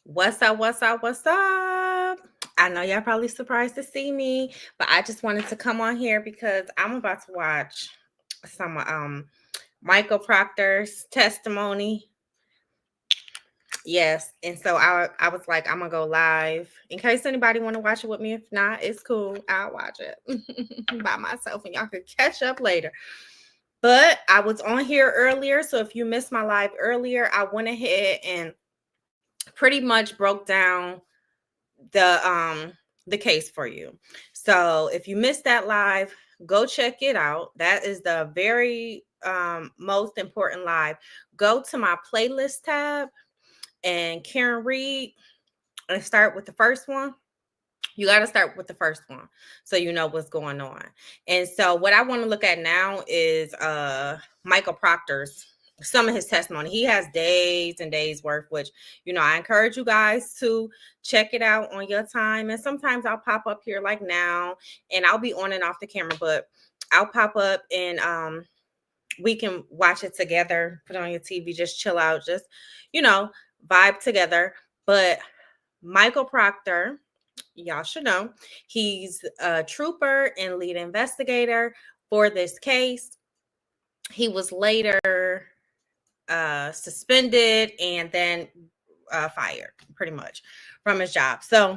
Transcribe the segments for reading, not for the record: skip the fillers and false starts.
What's up? What's up? What's up? I know y'all probably surprised to see me, but I just wanted to come on here because I'm about to watch some Michael Proctor's testimony. Yes, and so I was like, I'm gonna go live in case anybody want to watch it with me. If not, it's cool. I'll watch it by myself, and y'all can catch up later. But I was on here earlier, so if you missed my live earlier, I went ahead and pretty much broke down the case for you. So if you missed that live, go check it out. That is the very most important live. Go to my playlist tab and Karen Reed and start with the first one. You got to start with the first one so you know what's going on. And so what I want to look at now is Michael Proctor's some of his testimony. He has days and days worth, which, I encourage you guys to check it out on your time. And sometimes I'll pop up here like now, and I'll be on and off the camera, but I'll pop up and we can watch it together, put it on your TV, just chill out, just, vibe together. But Michael Proctor, y'all should know, he's a trooper and lead investigator for this case. He was later suspended and then fired pretty much from his job. So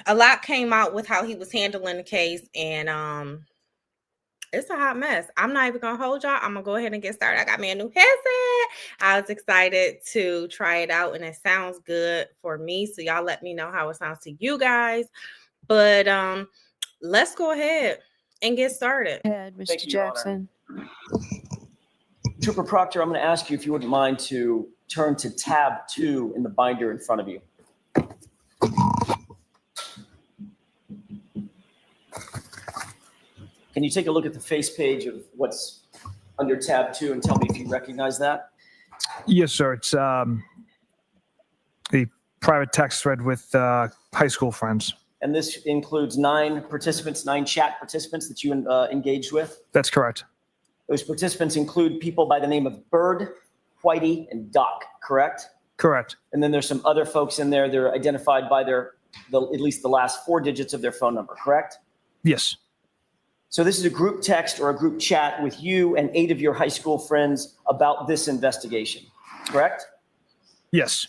a lot came out with how he was handling the case, and it's a hot mess. I'm not even gonna hold y'all. I'm gonna go ahead and get started. I got me a new headset. I was excited to try it out, and it sounds good for me. So y'all let me know how it sounds to you guys. But let's go ahead and get started. Mr. Jackson. Trooper Proctor, I'm going to ask you if you wouldn't mind to turn to tab 2 in the binder in front of you. Can you take a look at the face page of what's under tab 2 and tell me if you recognize that? Yes, sir. It's a private text thread with high school friends. And this includes 9 chat participants that you engaged with? That's correct. Those participants include people by the name of Bird, Whitey, and Doc, correct? Correct. And then there's some other folks in there. They're identified by at least the last 4 digits of their phone number, correct? Yes. So this is a group text or a group chat with you and 8 of your high school friends about this investigation, correct? Yes.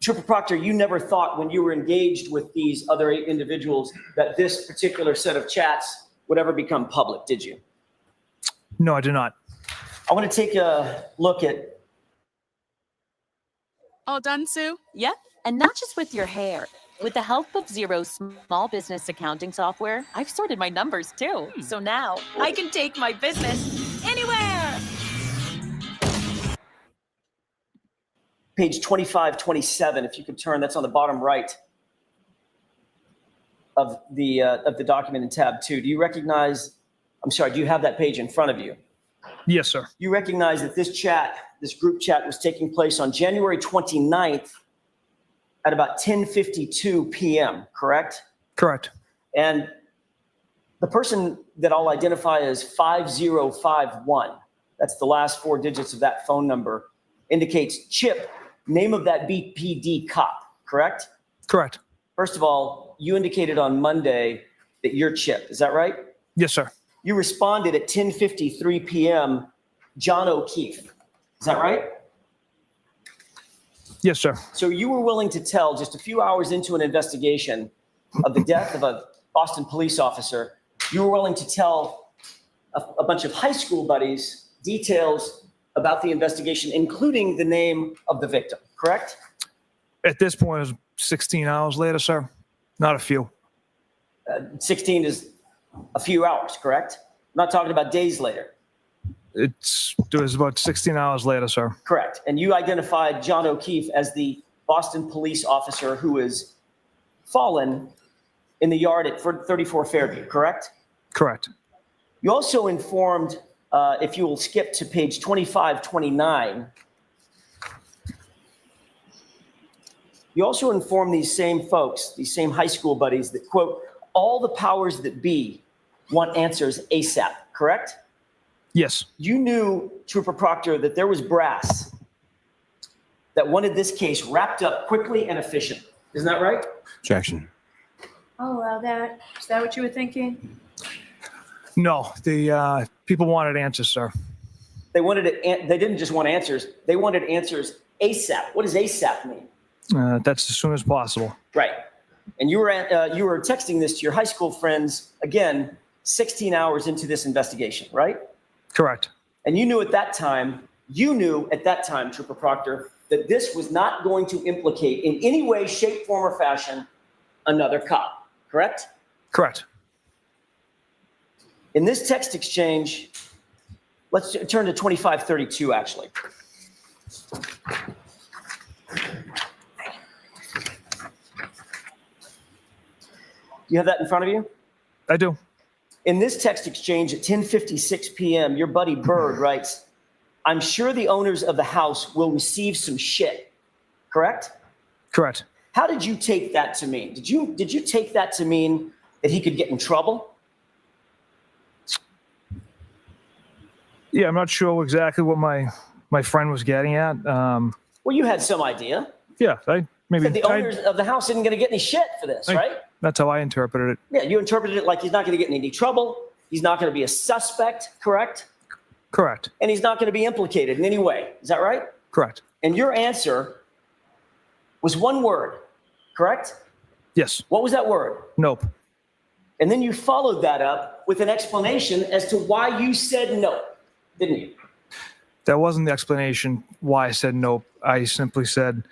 Trooper Proctor, you never thought when you were engaged with these other 8 individuals that this particular set of chats would ever become public, did you? No, I did not. I want to take a look at... All done, Sue? Yep, and not just with your hair. With the help of Xero's small business accounting software, I've sorted my numbers too. So now I can take my business anywhere. Page 2527, if you could turn, that's on the bottom right of the document in tab 2. Do you have that page in front of you? Yes, sir. You recognize that this group chat was taking place on January 29th at about 10:52 p.m., correct? Correct. And the person that I'll identify as 5051, that's the last 4 digits of that phone number, indicates Chip, name of that BPD cop, correct? Correct. First of all, you indicated on Monday that you're Chip, is that right? Yes, sir. You responded at 10:53 p.m., John O'Keefe, is that right? Yes, sir. So you were willing to tell, just a few hours into an investigation of the death of a Boston police officer, you were willing to tell a bunch of high school buddies details about the investigation, including the name of the victim, correct? At this point, it was 16 hours later, sir. Not a few. 16 is a few hours, correct? I'm not talking about days later. It was about 16 hours later, sir. Correct. And you identified John O'Keefe as the Boston police officer who is fallen in the yard at 34 Fairview, correct? Correct. You also informed, if you will skip to page 2529, you also informed these same folks, these same high school buddies that, quote, all the powers that be want answers ASAP, correct? Yes. You knew, Trooper Proctor, that there was brass that wanted this case wrapped up quickly and efficiently. Isn't that right? Objection. I'll allow that. Is that what you were thinking? No, the people wanted answers, sir. They wanted it. They didn't just want answers. They wanted answers ASAP. What does ASAP mean? That's as soon as possible. Right. And you were texting this to your high school friends, again, 16 hours into this investigation, right? Correct. And you knew at that time, Trooper Proctor, that this was not going to implicate in any way, shape, form, or fashion another cop, correct? Correct. In this text exchange, let's turn to 2532, actually. Do you have that in front of you? I do. In this text exchange at 10:56 p.m., your buddy Bird writes, "I'm sure the owners of the house will receive some shit," correct? Correct. How did you take that to mean? Did you take that to mean that he could get in trouble? Yeah, I'm not sure exactly what my friend was getting at. Well, you had some idea. Yeah, maybe That the owners of the house isn't going to get any shit for this, right? That's how I interpreted it. Yeah, you interpreted it like he's not going to get in any trouble. He's not going to be a suspect, correct? Correct. And he's not going to be implicated in any way. Is that right? Correct. And your answer was one word, correct? Yes. What was that word? Nope. And then you followed that up with an explanation as to why you said no, didn't you? That wasn't the explanation why I said nope. I simply said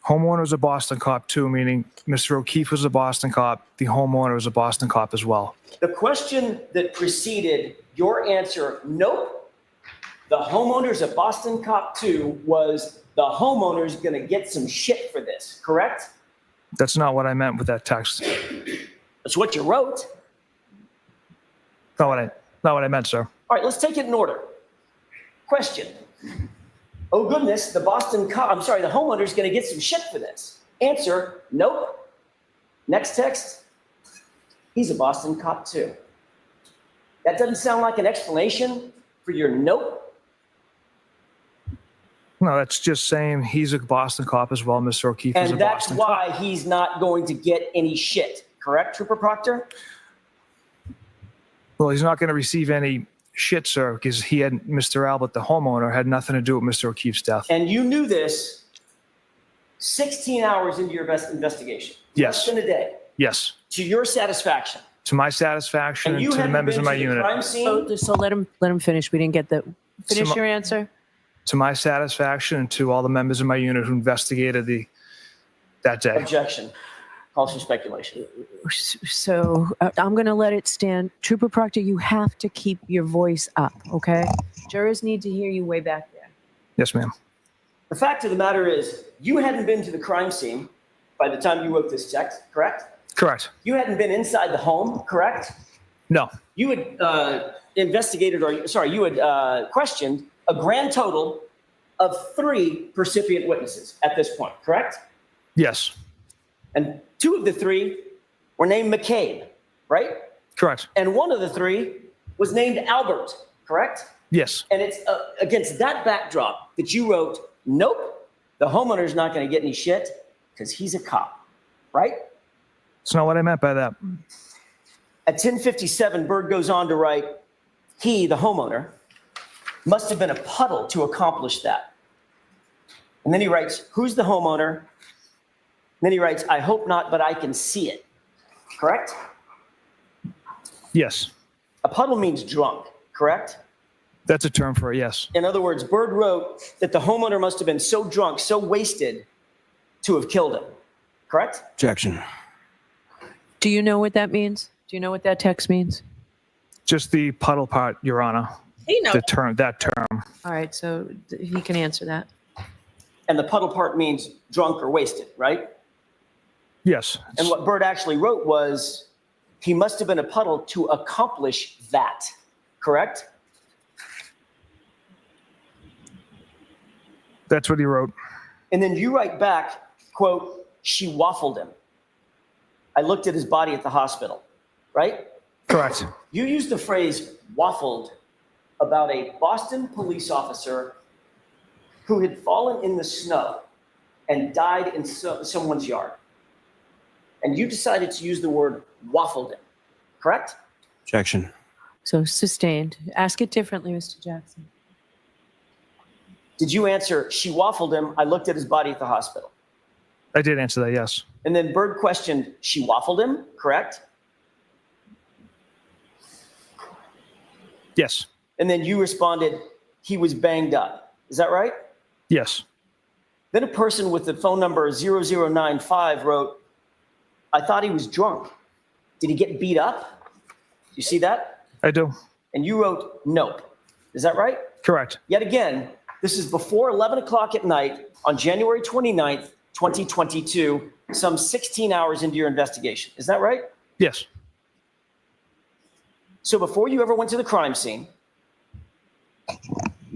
homeowner was a Boston cop too, meaning Mr. O'Keefe was a Boston cop. The homeowner was a Boston cop as well. The question that preceded your answer, nope, the homeowner's a Boston cop too, was the homeowner's going to get some shit for this, correct? That's not what I meant with that text. That's what you wrote. Not what I meant, sir. All right, let's take it in order. Question. Oh goodness, the homeowner's going to get some shit for this. Answer, nope. Next text, he's a Boston cop too. That doesn't sound like an explanation for your nope. No, that's just saying he's a Boston cop as well. Mr. O'Keefe is a And that's Boston cop. why he's not going to get any shit. Correct, Trooper Proctor? Well, he's not going to receive any shit, sir, because Mr. Albert, the homeowner, had nothing to do with Mr. O'Keefe's death. And you knew this 16 hours into your investigation. Yes. Less than a day. Yes. To your satisfaction. To my satisfaction and you to the hadn't members been of my to the unit. crime scene? So let him finish. We didn't get the finish Some- your answer. To my satisfaction and to all the members of my unit who investigated that day. Objection. Calls for speculation. So I'm going to let it stand. Trooper Proctor, you have to keep your voice up, okay? Jurors need to hear you way back there. Yes, ma'am. The fact of the matter is, you hadn't been to the crime scene by the time you wrote this text, correct? Correct. You hadn't been inside the home, correct? No. You had you had questioned a grand total of 3 percipient witnesses at this point, correct? Yes. And 2 of the 3 were named McCabe, right? Correct. And 1 of the 3 was named Albert, correct? Yes. And it's against that backdrop that you wrote, nope, the homeowner's not going to get any shit because he's a cop, right? It's not what I meant by that. At 10:57, Bird goes on to write, he, the homeowner, must have been a puddle to accomplish that. And then he writes, who's the homeowner? And then he writes, I hope not, but I can see it. Correct? Yes. A puddle means drunk, correct? That's a term for it, yes. In other words, Bird wrote that the homeowner must have been so drunk, so wasted to have killed him. Correct? Objection. Do you know what that means? Do you know what that text means? Just the puddle part, Your Honor. He knows. That term. All right, so he can answer that. And the puddle part means drunk or wasted, right? Yes. And what Bird actually wrote was, he must have been a puddle to accomplish that. Correct? That's what he wrote. And then you write back, quote, she waffled him. I looked at his body at the hospital, right? Correct. You used the phrase waffled about a Boston police officer who had fallen in the snow and died in someone's yard. And you decided to use the word waffled him, correct? Objection. So sustained. Ask it differently, Mr. Jackson. Did you answer, she waffled him, I looked at his body at the hospital? I did answer that, yes. And then Bird questioned, she waffled him, correct? Yes. And then you responded, he was banged up. Is that right? Yes. Then a person with the phone number 0095 wrote, I thought he was drunk. Did he get beat up? You see that? I do. And you wrote, nope. Is that right? Correct. Yet again, this is before 11 o'clock at night on January 29th, 2022, some 16 hours into your investigation. Is that right? Yes. So before you ever went to the crime scene,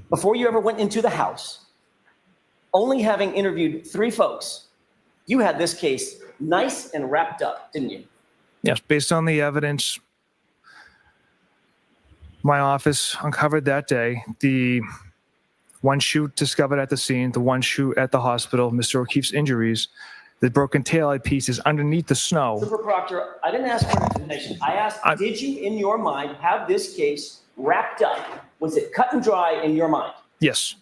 before you ever went into the house, only having interviewed 3 folks, you had this case nice and wrapped up, didn't you? Yes. Based on the evidence my office uncovered that day, the one shoe discovered at the scene, the one shoe at the hospital, Mr. O'Keefe's injuries, the broken taillight pieces underneath the snow. Super Proctor, I didn't ask for an explanation. I asked, did you, in your mind, have this case wrapped up? Was it cut and dry in your mind? Yes.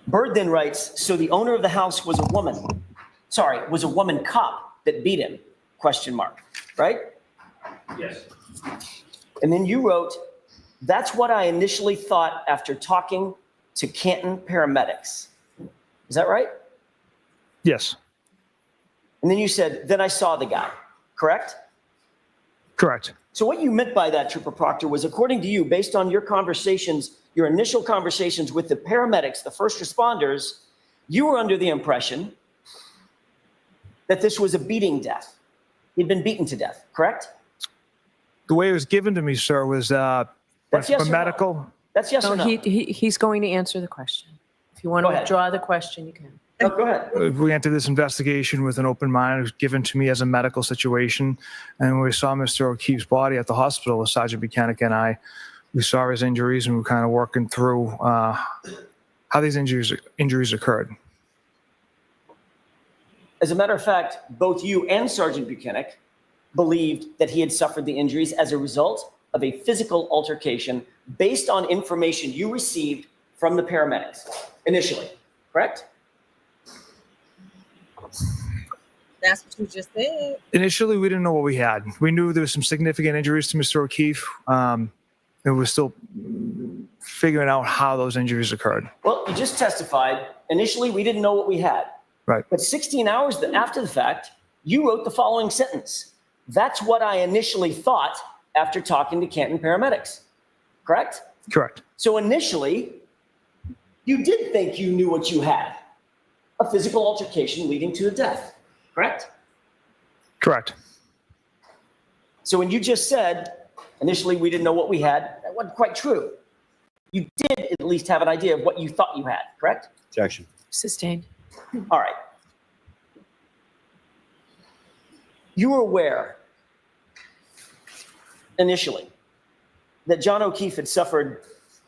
Bird then writes, so the owner of the house was a woman. Sorry, was a woman cop that beat him, question mark, right? Yes. And then you wrote, that's what I initially thought after talking to Canton paramedics. Is that right? Yes. And then you said, then I saw the guy, correct? Correct. So what you meant by that, Trooper Proctor, was according to you, based on your conversations, your initial conversations with the paramedics, the first responders, you were under the impression that this was a beating death. He'd been beaten to death, correct? The way it was given to me, sir, was That's yes or no? medical. That's yes No, or no? he's going to answer the question. If you want Go to ahead. withdraw the question, you can. No, go ahead. We entered this investigation with an open mind. It was given to me as a medical situation. And when we saw Mr. O'Keefe's body at the hospital with Sergeant Buchanan and I, we saw his injuries and we were kind of working through how these injuries occurred. As a matter of fact, both you and Sergeant Buchanan believed that he had suffered the injuries as a result of a physical altercation based on information you received from the paramedics initially, correct? That's what you just said. Initially, we didn't know what we had. We knew there was some significant injuries to Mr. O'Keefe. And we're still figuring out how those injuries occurred. Well, you just testified. Initially, we didn't know what we had. Right. But 16 hours after the fact, you wrote the following sentence. That's what I initially thought after talking to Canton paramedics, correct? Correct. So initially, you did think you knew what you had, a physical altercation leading to a death, correct? Correct. So when you just said, initially we didn't know what we had, that wasn't quite true. You did at least have an idea of what you thought you had, correct? Objection. Sustained. All right. You were aware initially that John O'Keefe had suffered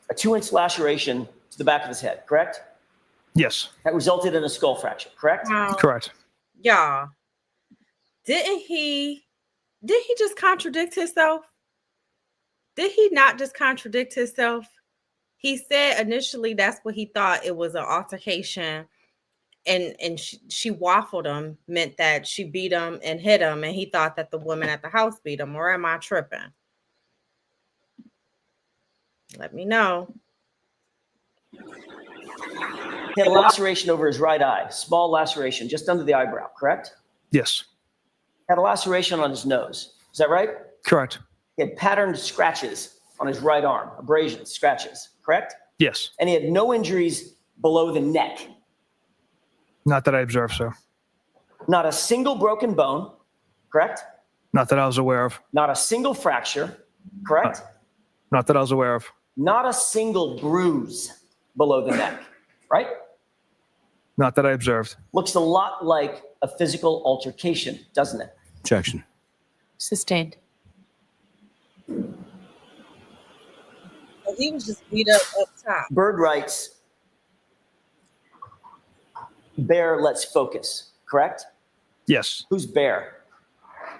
a 2-inch laceration to the back of his head, correct? Yes. That resulted in a skull fracture, correct? Correct. Y'all, didn't he just contradict himself? Did he not just contradict himself? He said initially that's what he thought, it was an altercation, and she waffled him, meant that she beat him and hit him, and he thought that the woman at the house beat him. Or am I tripping? Let me know. He had a laceration over his right eye, small laceration just under the eyebrow, correct? Yes. Had a laceration on his nose. Is that right? Correct. He had patterned scratches on his right arm, abrasions, scratches, correct? Yes. And he had no injuries below the neck. Not that I observed, sir. Not a single broken bone, correct? Not that I was aware of. Not a single fracture, correct? Not that I was aware of. Not a single bruise below the neck, right? Not that I observed. Looks a lot like a physical altercation, doesn't it? Objection. Sustained. He was just beat up top. Bird writes, Bear, let's focus, correct? Yes, Who's Bear?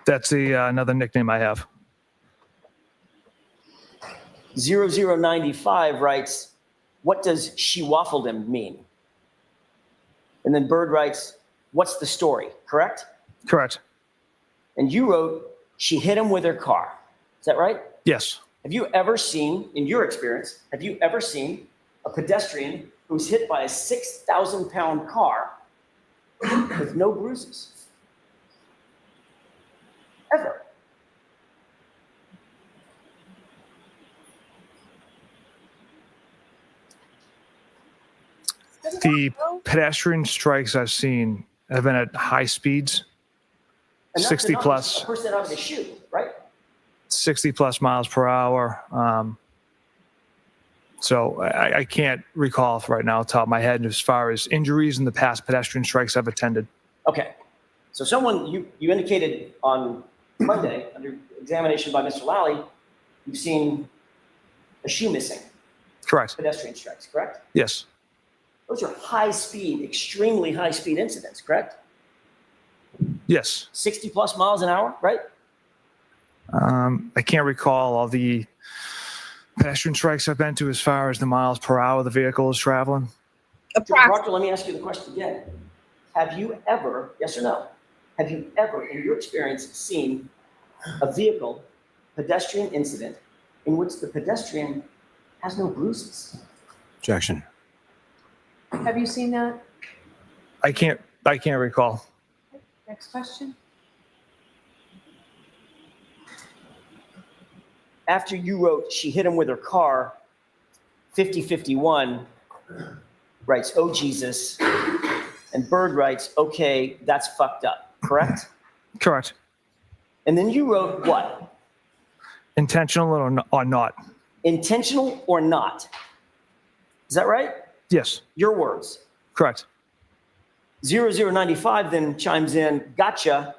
that's another nickname I have. 0095 writes, what does she waffled him mean? And then Bird writes, what's the story, correct? Correct. And you wrote, she hit him with her car. Is that right? Yes. Have you ever seen, in your experience, have you ever seen a pedestrian who's hit by a 6,000-pound car with no bruises? Ever? The pedestrian strikes I've seen have been at high speeds, And that's 60 enough plus. to push that out of the shoe, right? 60 plus miles per hour. So I can't recall right now off the top of my head as far as injuries in the past pedestrian strikes I've attended. Okay. So someone, you indicated on Monday, under examination by Mr. Lally, you've seen a shoe missing, Correct. pedestrian strikes, correct? Yes. Those are high speed, extremely high speed incidents, correct? Yes. 60 plus miles an hour, right? I can't recall all the pedestrian strikes I've been to as far as the miles per hour the vehicle is traveling. Proctor, let me ask you the question again. Have you ever, yes or no, have you ever, in your experience, seen a vehicle pedestrian incident in which the pedestrian has no bruises? Objection. Have you seen that? I can't recall. Next question. After you wrote, she hit him with her car, 5051 writes, oh, Jesus. And Bird writes, okay, that's fucked up, correct? Correct. And then you wrote what? Intentional or not? Intentional or not? Is that right? Yes. Your words. Correct. 0095 then chimes in, gotcha.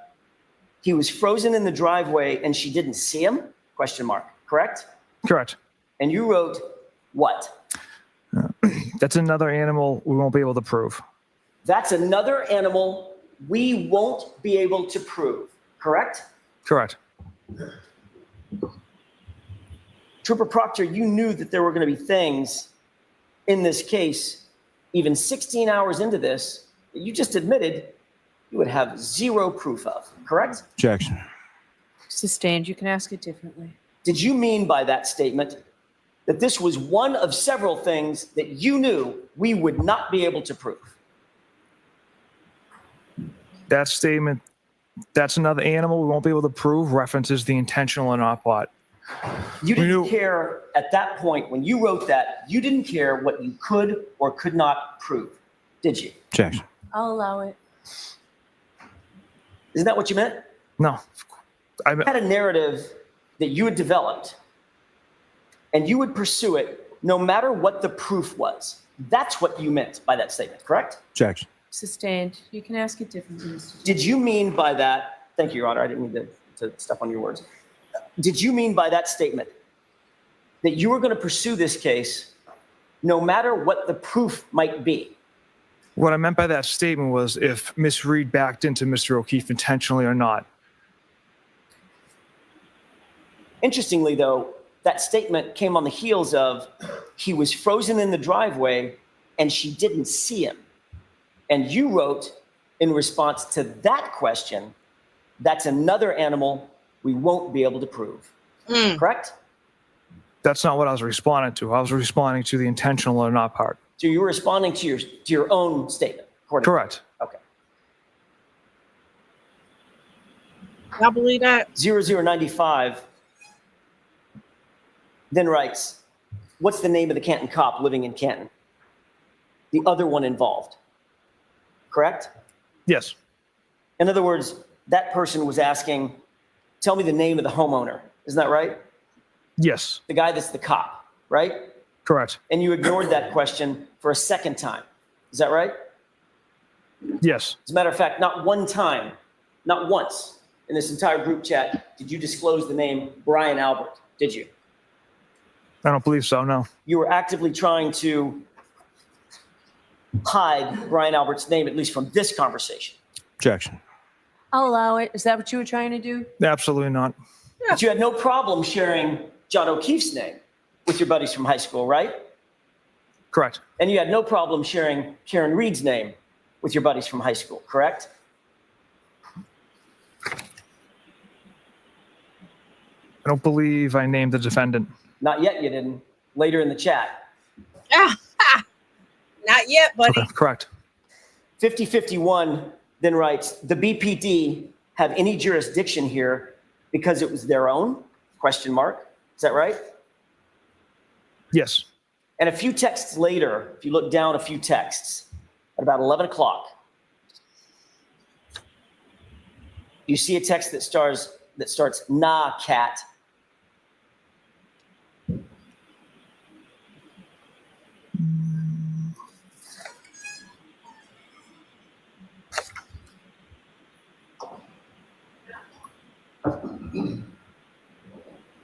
He was frozen in the driveway and she didn't see him? Question mark, correct? Correct. And you wrote what? That's another animal we won't be able to prove. That's another animal we won't be able to prove, correct? Correct. Trooper Proctor, you knew that there were going to be things in this case, even 16 hours into this, that you just admitted you would have zero proof of, correct? Objection. Sustained. You can ask it differently. Did you mean by that statement that this was one of several things that you knew we would not be able to prove? That statement, that's another animal we won't be able to prove, references the intentional or not part. You didn't knew- care at that point when you wrote that, you didn't care what you could or could not prove, did you? Objection. I'll allow it. Isn't that what you meant? No. You had a narrative that you had developed and you would pursue it no matter what the proof was. That's what you meant by that statement, correct? Objection. Sustained. You can ask it differently, Mr. Chair. Did you mean by that, thank you, Your Honor, I didn't mean to step on your words. Did you mean by that statement that you were going to pursue this case no matter what the proof might be? What I meant by that statement was if Miss Reed backed into Mr. O'Keefe intentionally or not. Interestingly, though, that statement came on the heels of he was frozen in the driveway and she didn't see him. And you wrote in response to that question, that's another animal we won't be able to prove. Correct? That's not what I was responding to. I was responding to the intentional or not part. So you were responding to your own statement. Correct. Okay. I believe that. 0095 then writes, what's the name of the Canton cop living in Canton? The other one involved. Correct? Yes. In other words, that person was asking, tell me the name of the homeowner. Isn't that right? Yes. The guy that's the cop, right? Correct. And you ignored that question for a second time. Is that right? Yes. As a matter of fact, not one time, not once in this entire group chat did you disclose the name Brian Albert, did you? I don't believe so, no. You were actively trying to hide Brian Albert's name, at least from this conversation. Objection. I'll allow it. Is that what you were trying to do? Absolutely not. But you had no problem sharing John O'Keefe's name with your buddies from high school, right? Correct. And you had no problem sharing Karen Reed's name with your buddies from high school, correct? I don't believe I named the defendant. Not yet, you didn't. Later in the chat. Not yet, buddy. Okay, correct. 5051 then writes, the BPD have any jurisdiction here because it was their own? Question mark. Is that right? Yes. And a few texts later, if you look down a few texts, at about 11 o'clock, you see a text that starts, nah, cat.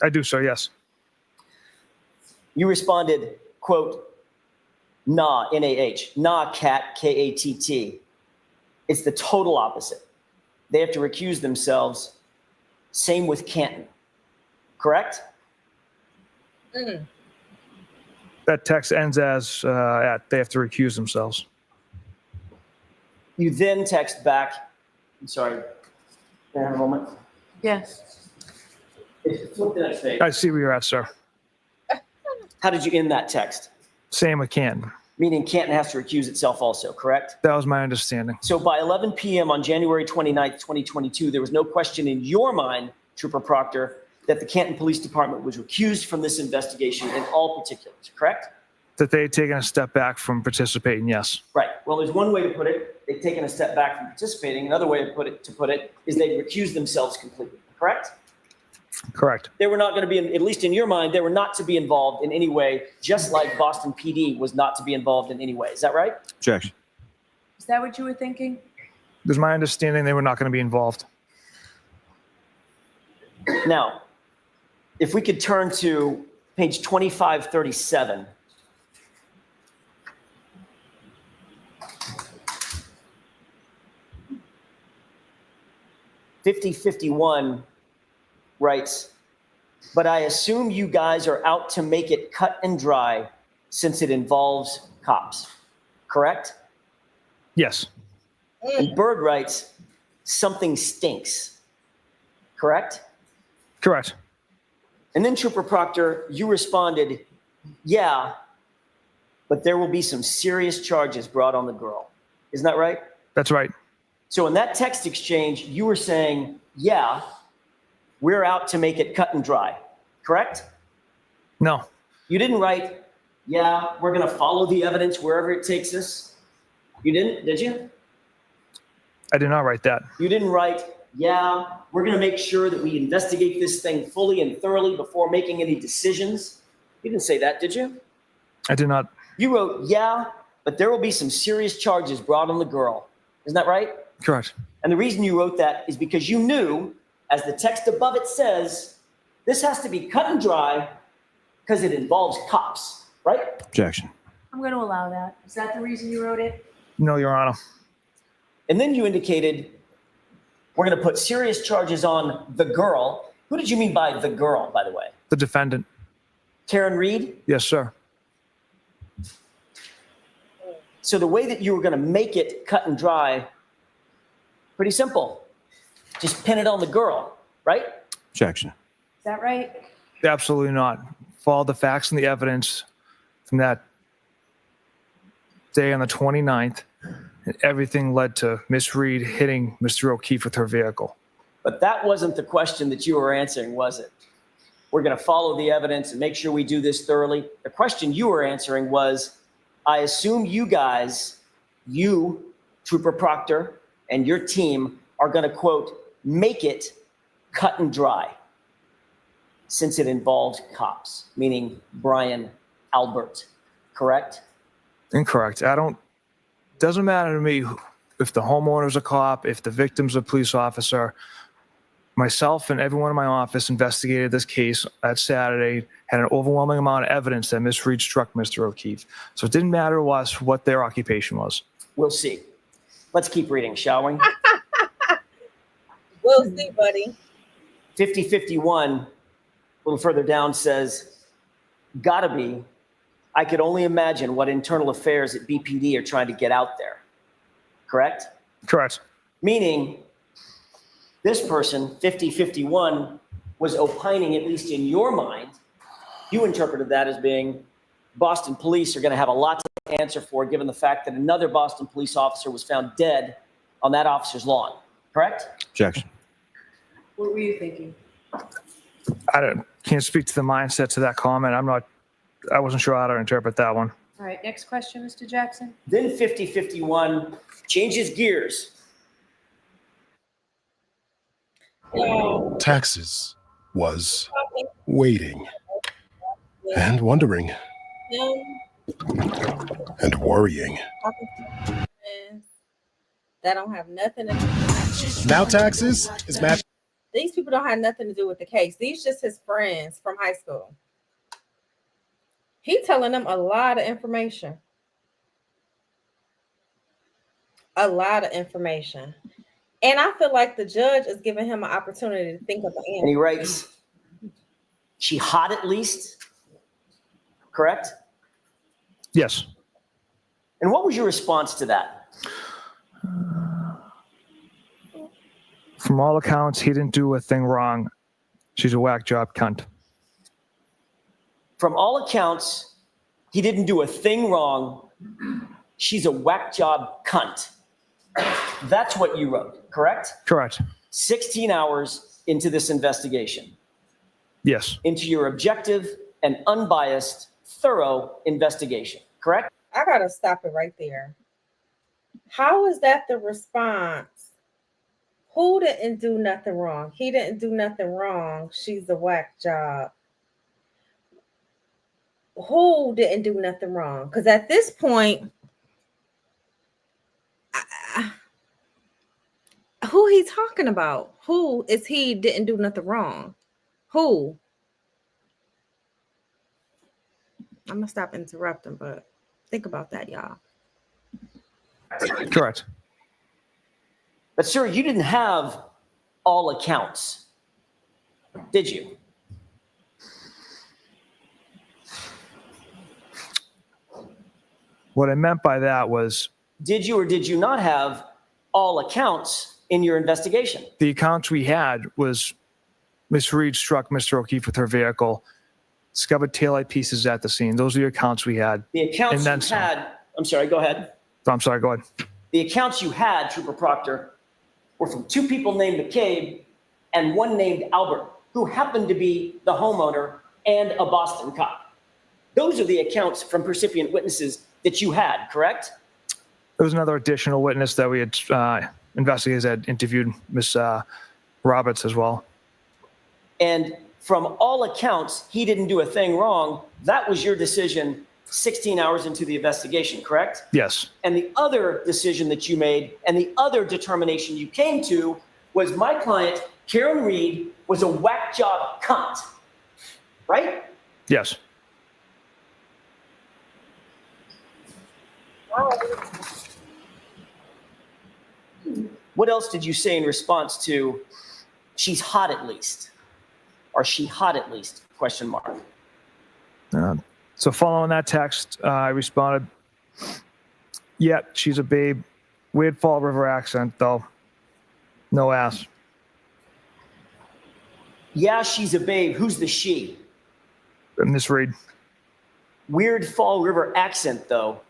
I do, sir, yes. You responded, quote, nah, N-A-H, nah, cat, K-A-T-T. It's the total opposite. They have to recuse themselves. Same with Canton. Correct? That text ends as they have to recuse themselves. You then text back, I'm sorry, can I have a moment? Yes. Flip the next page. I see where you're at, sir. How did you end that text? Same with Canton. Meaning Canton has to recuse itself also, correct? That was my understanding. So by 11 p.m. on January 29th, 2022, there was no question in your mind, Trooper Proctor, that the Canton Police Department was recused from this investigation in all particulars, correct? That they had taken a step back from participating, yes. Right. Well, there's one way to put it. They've taken a step back from participating. Another way to put it is they recused themselves completely, correct? Correct. They were not going to be, at least in your mind, they were not to be involved in any way, just like Boston PD was not to be involved in any way. Is that right? Objection. Is that what you were thinking? It was my understanding they were not going to be involved. Now, if we could turn to page 2537. (5051) writes, but I assume you guys are out to make it cut and dry since it involves cops, correct? Yes. And Bird writes, something stinks, correct? Correct. And then Trooper Proctor, you responded, yeah, but there will be some serious charges brought on the girl. Isn't that right? That's right. So in that text exchange, you were saying, yeah, we're out to make it cut and dry, correct? No. You didn't write, yeah, we're going to follow the evidence wherever it takes us. You didn't, did you? I did not write that. You didn't write, yeah, we're going to make sure that we investigate this thing fully and thoroughly before making any decisions. You didn't say that, did you? I did not. You wrote, yeah, but there will be some serious charges brought on the girl. Isn't that right? Correct. And the reason you wrote that is because you knew, as the text above it says, this has to be cut and dry because it involves cops, right? Objection. I'm going to allow that. Is that the reason you wrote it? No, Your Honor. And then you indicated, we're going to put serious charges on the girl. Who did you mean by the girl, by the way? The defendant. Karen Reed? Yes, sir. So the way that you were going to make it cut and dry, pretty simple. Just pin it on the girl, right? Objection. Is that right? Absolutely not. Follow the facts and the evidence from that day on the 29th, and everything led to Miss Reed hitting Mr. O'Keefe with her vehicle. But that wasn't the question that you were answering, was it? We're going to follow the evidence and make sure we do this thoroughly. The question you were answering was, I assume you guys, you, Trooper Proctor, and your team are going to, quote, make it cut and dry since it involves cops, meaning Brian Albert, correct? Incorrect. Doesn't matter to me if the homeowner's a cop, if the victim's a police officer. myself and everyone in my office investigated this case that Saturday, had an overwhelming amount of evidence that Miss Reed struck Mr. O'Keefe. So it didn't matter to us what their occupation was. We'll see. Let's keep reading, shall we? We'll see, buddy. 5051, a little further down, says, gotta be, I could only imagine what internal affairs at BPD are trying to get out there. Correct? Correct. Meaning, this person, 5051, was opining, at least in your mind, you interpreted that as being Boston police are going to have a lot to answer for, given the fact that another Boston police officer was found dead on that officer's lawn. Correct? Objection. What were you thinking? Can't speak to the mindset to that comment. I wasn't sure how to interpret that one. All right, next question, Mr. Jackson. Then 5051 changes gears. Taxes was waiting and wondering and worrying. That don't have nothing to do. Now taxes is match. These people don't have nothing to do with the case. These just his friends from high school. He telling them a lot of information. A lot of information. And I feel like the judge is giving him an opportunity to think of the And answer. he writes, she hot at least. Correct? Yes. And what was your response to that? From all accounts, he didn't do a thing wrong. She's a whack job cunt. From all accounts, he didn't do a thing wrong. She's a whack job cunt. That's what you wrote, correct? Correct. 16 hours into this investigation, Yes. into your objective and unbiased, thorough investigation, correct? I gotta stop it right there. How is that the response? Who didn't do nothing wrong? He didn't do nothing wrong. She's a whack job. Who didn't do nothing wrong? Because at this point, who he talking about? Who is he didn't do nothing wrong? Who? I'm gonna stop interrupting, but think about that, y'all. Correct. But sir, you didn't have all accounts, did you? What I meant by that was Did you or did you not have all accounts in your investigation? the accounts we had was Miss Reed struck Mr. O'Keefe with her vehicle, discovered taillight pieces at the scene. Those are the accounts we had. The accounts And then you some. had, I'm sorry, go ahead. I'm sorry, go ahead. The accounts you had, Trooper Proctor, were from two people named McCabe and one named Albert, who happened to be the homeowner and a Boston cop. Those are the accounts from percipient witnesses that you had, correct? There was another additional witness that we had investigators had interviewed, Miss Roberts as well. And from all accounts, he didn't do a thing wrong. That was your decision 16 hours into the investigation, correct? Yes. And the other decision that you made and the other determination you came to was my client, Karen Reed, was a whack job cunt, right? Yes. What else did you say in response to she's hot at least? Or she hot at least? Question mark. So following that text, I responded, yeah, she's a babe. Weird Fall River accent, though. No ass. Yeah, she's a babe. Who's the she? Miss Reed. Weird Fall River accent, though.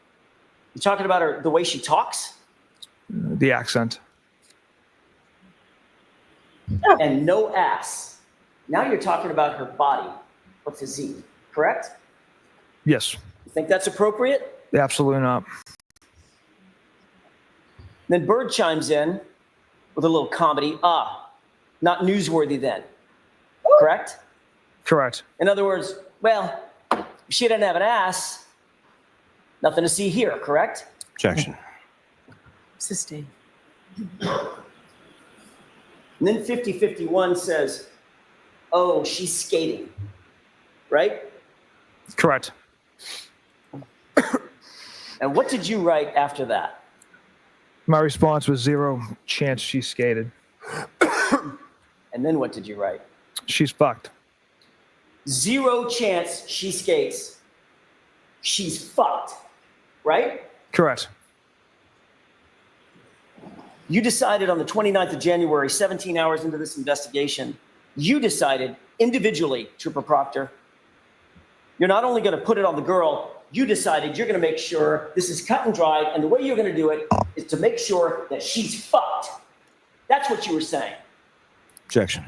You talking about her, the way she talks? The accent. And no ass. Now you're talking about her body, her physique, correct? Yes. You think that's appropriate? Absolutely not. Then Bird chimes in with a little comedy. Not newsworthy then, correct? Correct. In other words, well, if she didn't have an ass, nothing to see here, correct? Objection. Sustain. And then 5051 says, oh, she's skating, right? Correct. And what did you write after that? My response was zero chance she skated. And then what did you write? She's fucked. Zero chance she skates. She's fucked, right? Correct. You decided on the 29th of January, 17 hours into this investigation, you decided individually, Trooper Proctor, you're not only going to put it on the girl, you decided you're going to make sure this is cut and dried, and the way you're going to do it is to make sure that she's fucked. That's what you were saying. Objection.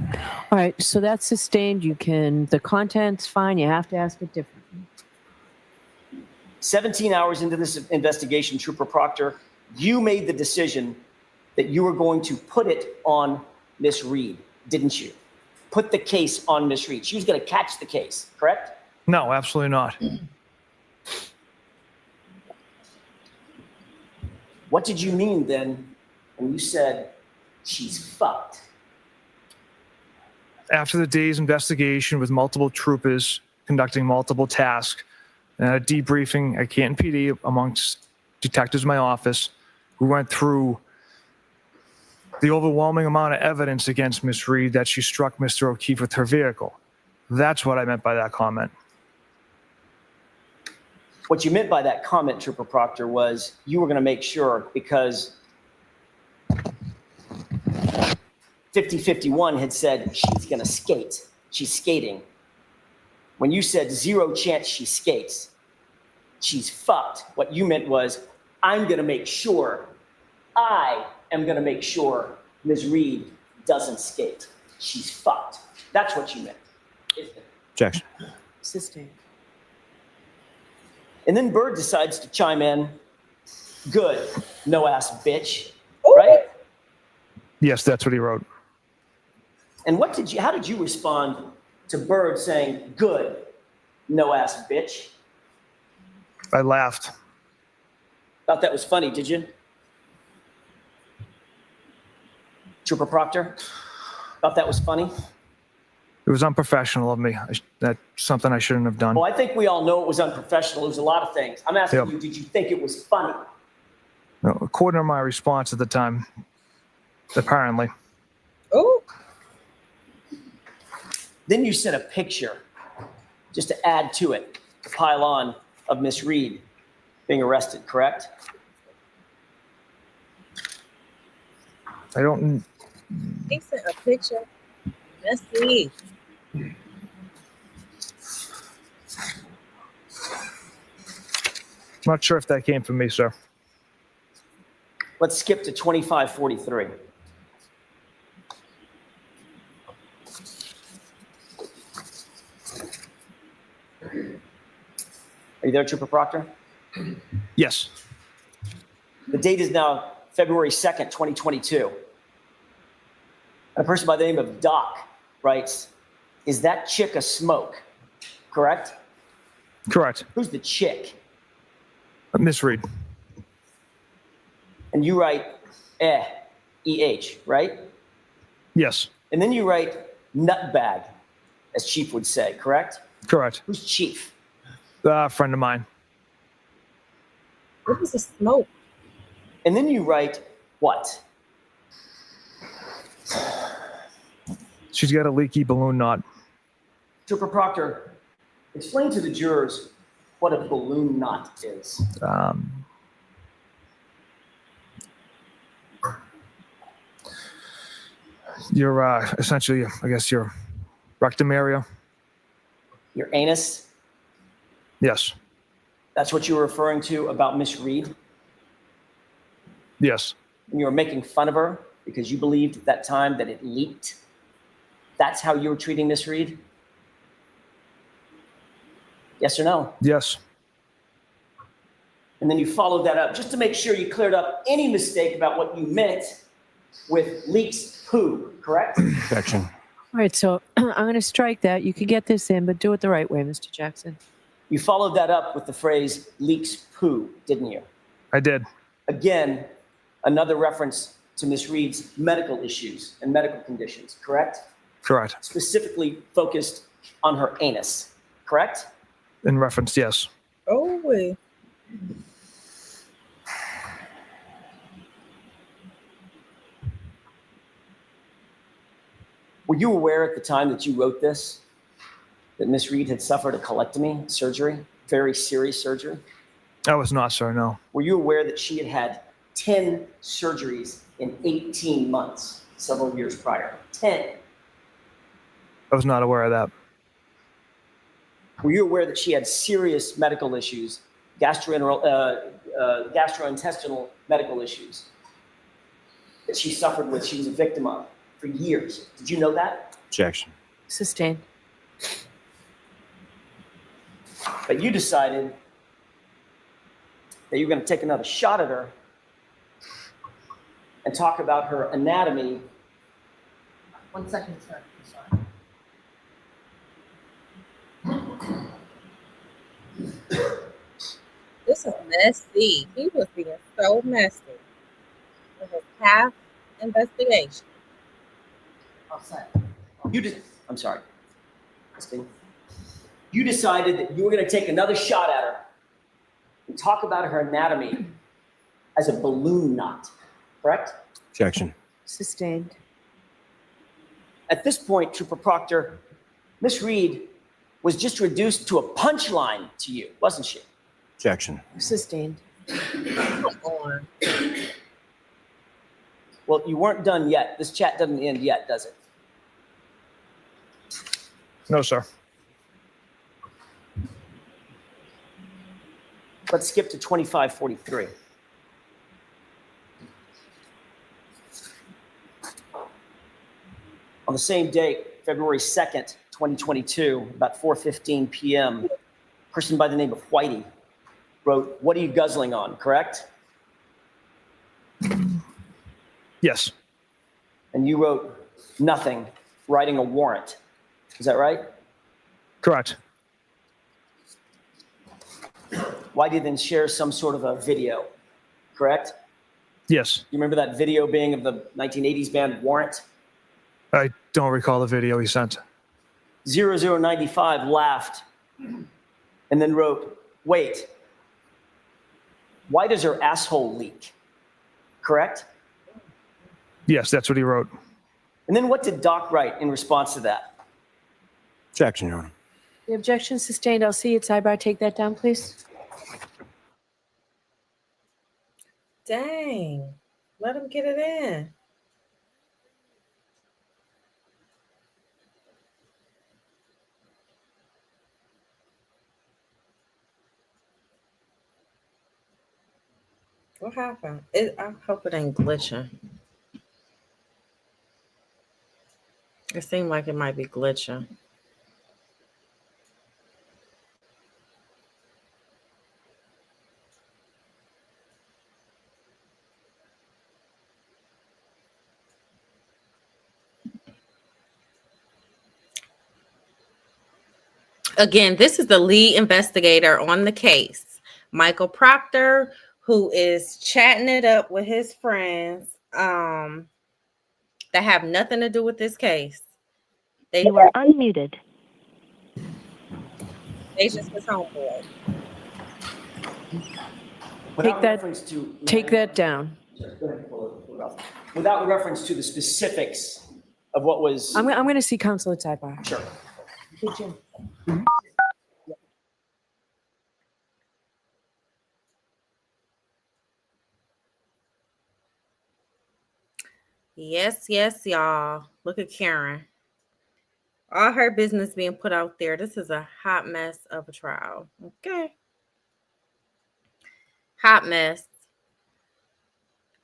All right, so that's sustained. The content's fine. You have to ask it differently. 17 hours into this investigation, Trooper Proctor, you made the decision that you were going to put it on Miss Reed, didn't you? Put the case on Miss Reed. She was going to catch the case, correct? No, absolutely not. What did you mean then when you said she's fucked? After the day's investigation with multiple troopers conducting multiple tasks and a debriefing at Canton PD amongst detectives in my office, we went through the overwhelming amount of evidence against Miss Reed that she struck Mr. O'Keefe with her vehicle. That's what I meant by that comment. What you meant by that comment, Trooper Proctor, was you were going to make sure, because 5051 had said she's going to skate. She's skating. When you said zero chance she skates, she's fucked. What you meant was, I am going to make sure Ms. Reed doesn't skate. She's fucked. That's what you meant, isn't it? Objection. Sustained. And then Bird decides to chime in. Good, no ass bitch, right? Yes, that's what he wrote. And how did you respond to Bird saying, good, no ass bitch? I laughed. Thought that was funny, did you? Trooper Proctor? Thought that was funny? It was unprofessional of me. That's something I shouldn't have done. Well, I think we all know it was unprofessional. It was a lot of things. I'm asking Yep. you, did you think it was funny? No, according to my response at the time, apparently. Oh, Then you sent a picture, just to add to it, to pile on, of Miss Reed being arrested, correct? I don't. he sent a picture. Let's see. Not sure if that came from me, sir. Let's skip to 2543. Are you there, Trooper Proctor? Yes. The date is now February 2nd, 2022. And a person by the name of Doc writes, is that chick a smoke? Correct? Correct. Who's the chick? Miss Reed. And you write E-H, right? Yes. And then you write nutbag, as Chief would say, correct? Correct. Who's Chief? A friend of mine. What was the smoke? And then you write what? She's got a leaky balloon knot. Trooper Proctor, explain to the jurors what a balloon knot is. Your essentially, I guess, your rectum area. Your anus? Yes. That's what you were referring to about Miss Reed? Yes. And you were making fun of her because you believed at that time that it leaked? That's how you were treating Miss Reed? Yes or no? Yes. And then you followed that up just to make sure you cleared up any mistake about what you meant with leaks poo, correct? Objection. All right, so I'm going to strike that. You could get this in, but do it the right way, Mr. Jackson. You followed that up with the phrase leaks poo, didn't you? I did. Again, another reference to Ms. Reed's medical issues and medical conditions, correct? Correct. Specifically focused on her anus, correct? In reference, yes. Oh, wait. Were you aware at the time that you wrote this that Ms. Reed had suffered a colectomy surgery, very serious surgery? I was not, sir, no. Were you aware that she had had 10 surgeries in 18 months, several years prior? 10. I was not aware of that. Were you aware that she had serious medical issues, gastrointestinal medical issues that she suffered with, she was a victim of for years? Did you know that? Objection. Sustained. But you decided that you were going to take another shot at her and talk about her anatomy. 1 second, sir. I'm sorry. This is messy. He was being so messy with his past investigation. All set. I'm sorry. Christine. You decided that you were going to take another shot at her and talk about her anatomy as a balloon knot, correct? Objection. Sustained. At this point, Trooper Proctor, Miss Reed was just reduced to a punchline to you, wasn't she? Objection. Sustained. Come on. Well, you weren't done yet. This chat doesn't end yet, does it? No, sir. Let's skip to 2543. On the same date, February 2nd, 2022, about 4:15 p.m., a person by the name of Whitey wrote, "What are you guzzling on?" Correct? Yes. And you wrote, "Nothing, writing a warrant." Is that right? Correct. Whitey then shares some sort of a video, correct? Yes. You remember that video being of the 1980s band Warrant? I don't recall the video he sent. 0095 laughed and then wrote, "Wait, why does her asshole leak?" Correct? Yes, that's what he wrote. And then what did Doc write in response to that? Objection, Your Honor. The objection sustained. I'll see you at sidebar. Take that down, please. Dang. Let him get it in. What happened? I hope it ain't glitching. It seemed like it might be glitching. Again, this is the lead investigator on the case, Michael Proctor, who is chatting it up with his friends that have nothing to do with this case. You are unmuted. They just was homeboy. Without that- reference to- Take that down. Without reference to the specifics of what was. I'm going to see counsel at sidebar. Sure. Hey, Jim. Yes, y'all. Look at Karen. All her business being put out there. This is a hot mess of a trial. Okay. Hot mess.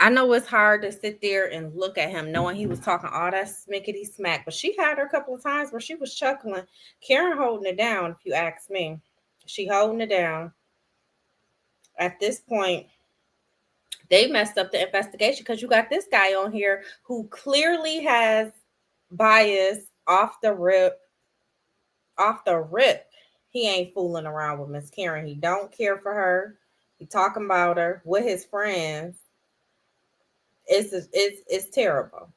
I know it's hard to sit there and look at him knowing he was talking all that smickety smack, but she had her a couple of times where she was chuckling. Karen holding it down, if you ask me. She holding it down. At this point, they messed up the investigation because you got this guy on here who clearly has bias off the rip. He ain't fooling around with Miss Karen. He don't care for her. He talking about her with his friends. It's terrible.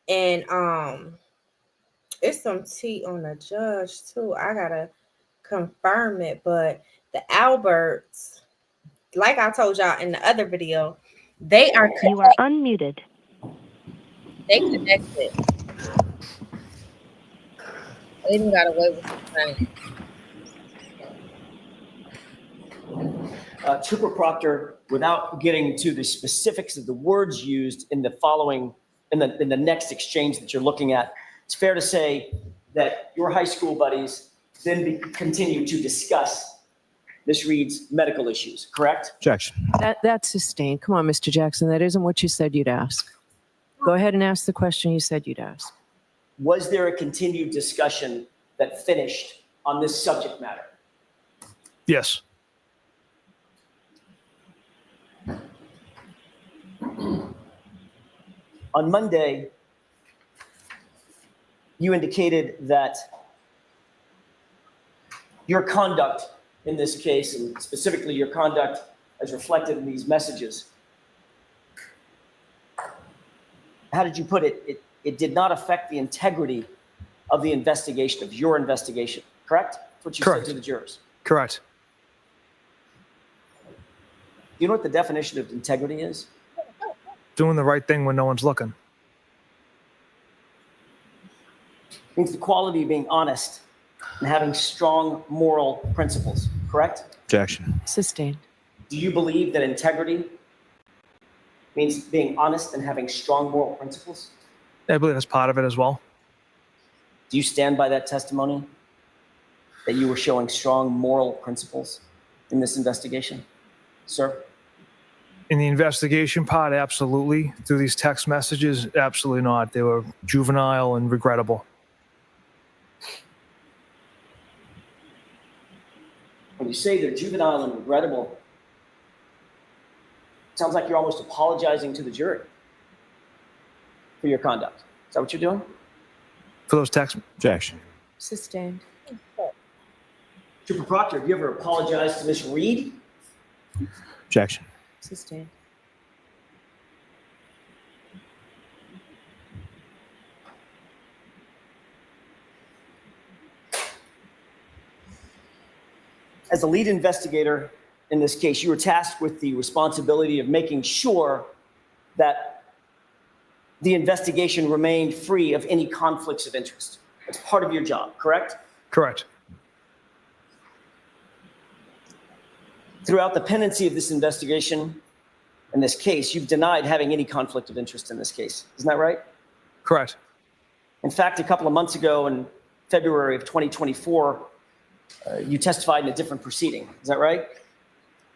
And it's some tea on the judge too. I gotta confirm it, but the Alberts, like I told y'all in the other video, they are You are unmuted. they connected. They even got away with some things. Trooper Proctor, without getting to the specifics of the words used in the following, in the next exchange that you're looking at, it's fair to say that your high school buddies then continue to discuss Ms. Reed's medical issues, correct? Objection. That's sustained. Come on, Mr. Jackson. That isn't what you said you'd ask. Go ahead and ask the question you said you'd ask. Was there a continued discussion that finished on this subject matter? Yes. On Monday, you indicated that your conduct in this case, and specifically your conduct as reflected in these messages, how did you put it? It did not affect the integrity of the investigation, of your investigation, correct? That's what you Correct. said to the jurors. Correct. Do you know what the definition of integrity is? Doing the right thing when no one's looking. It means the quality of being honest and having strong moral principles, correct? Objection. Sustained. Do you believe that integrity means being honest and having strong moral principles? I believe that's part of it as well. Do you stand by that testimony that you were showing strong moral principles in this investigation, sir? In the investigation part, absolutely. Through these text messages, absolutely not. They were juvenile and regrettable. When you say they're juvenile and regrettable, it sounds like you're almost apologizing to the jury for your conduct. Is that what you're doing? For those texts, Objection. Sustained. Trooper Proctor, have you ever apologized to Ms. Reed? Objection. Sustained. As the lead investigator in this case, you were tasked with the responsibility of making sure that the investigation remained free of any conflicts of interest. That's part of your job, correct? correct. Throughout the pendency of this investigation, in this case, you've denied having any conflict of interest in this case. Isn't that right? Correct. In fact, a couple of months ago in February of 2024, you testified in a different proceeding. Is that right?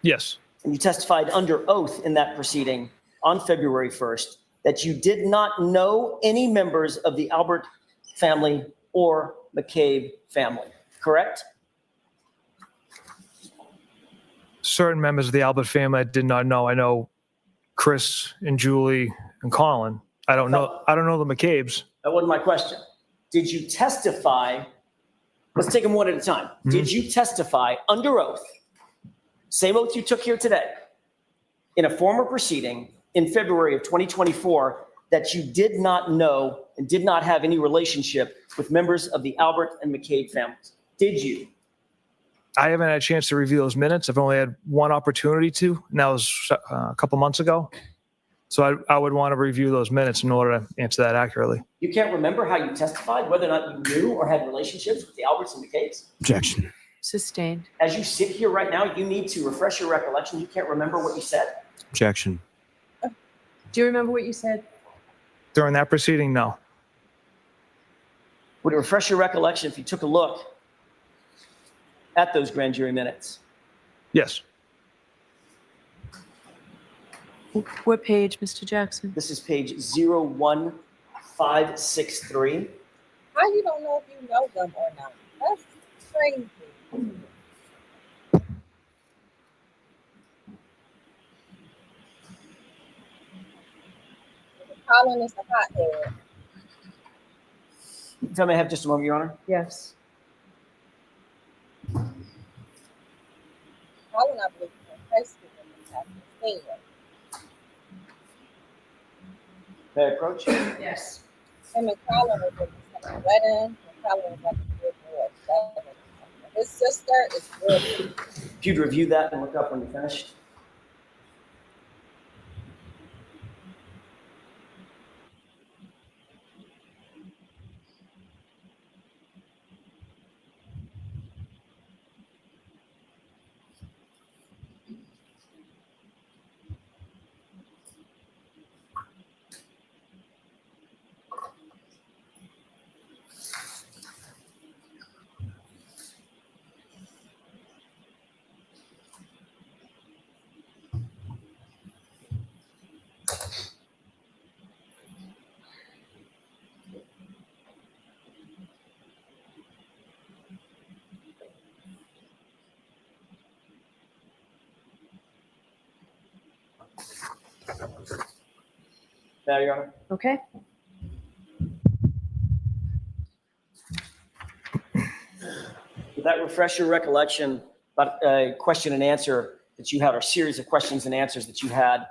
Yes. And you testified under oath in that proceeding on February 1st that you did not know any members of the Albert family or McCabe family, correct? Certain members of the Albert family I did not know. I know Chris and Julie and Colin. I don't know the McCabes. That wasn't my question. Did you testify? Let's take them one at a time. Mm-hmm. Did you testify under oath, same oath you took here today, in a former proceeding in February of 2024, that you did not know and did not have any relationship with members of the Albert and McCabe families? Did you? I haven't had a chance to review those minutes. I've only had one opportunity to, and that was a couple months ago. So I would want to review those minutes in order to answer that accurately. You can't remember how you testified, whether or not you knew or had relationships with the Alberts and McCabes? Objection. Sustained. As you sit here right now, you need to refresh your recollection. You can't remember what you said? Objection. Do you remember what you said? During that proceeding, no. Would it refresh your recollection if you took a look at those grand jury minutes? Yes. What page, Mr. Jackson? This is page 01563. How you don't know if you know them or not? That's crazy. Colin is a hothead. Tell me I have just a moment, Your Honor. Yes. Colin, I believe, is in high school when this happened. Senior. May I approach? Yes. Him and Colin was at the same wedding. And Colin was like a good boy. His sister is real. If you'd review that and look up when you're finished. Now, Your Honor. Okay. Would that refresh your recollection about a question and answer that you had, or a series of questions and answers that you had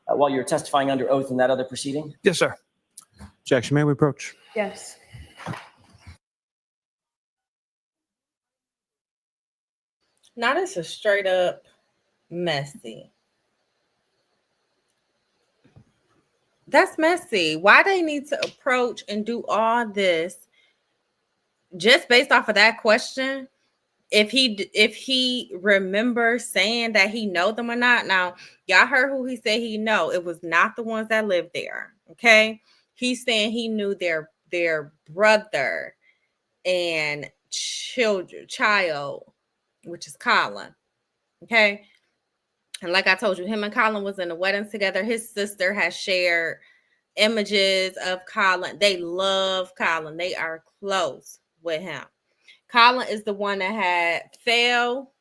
while you were testifying under oath in that other proceeding? Yes, sir. Objection. May we approach? Yes. Now this is straight up messy. That's messy. Why they need to approach and do all this just based off of that question? If he remembers saying that he know them or not. Now, y'all heard who he said he know. It was not the ones that lived there. Okay. He's saying he knew their brother and child, which is Colin. Okay. And like I told you, him and Colin was in the wedding together. His sister has shared images of Colin. They love Colin. They are close with him. Colin is the one that had fell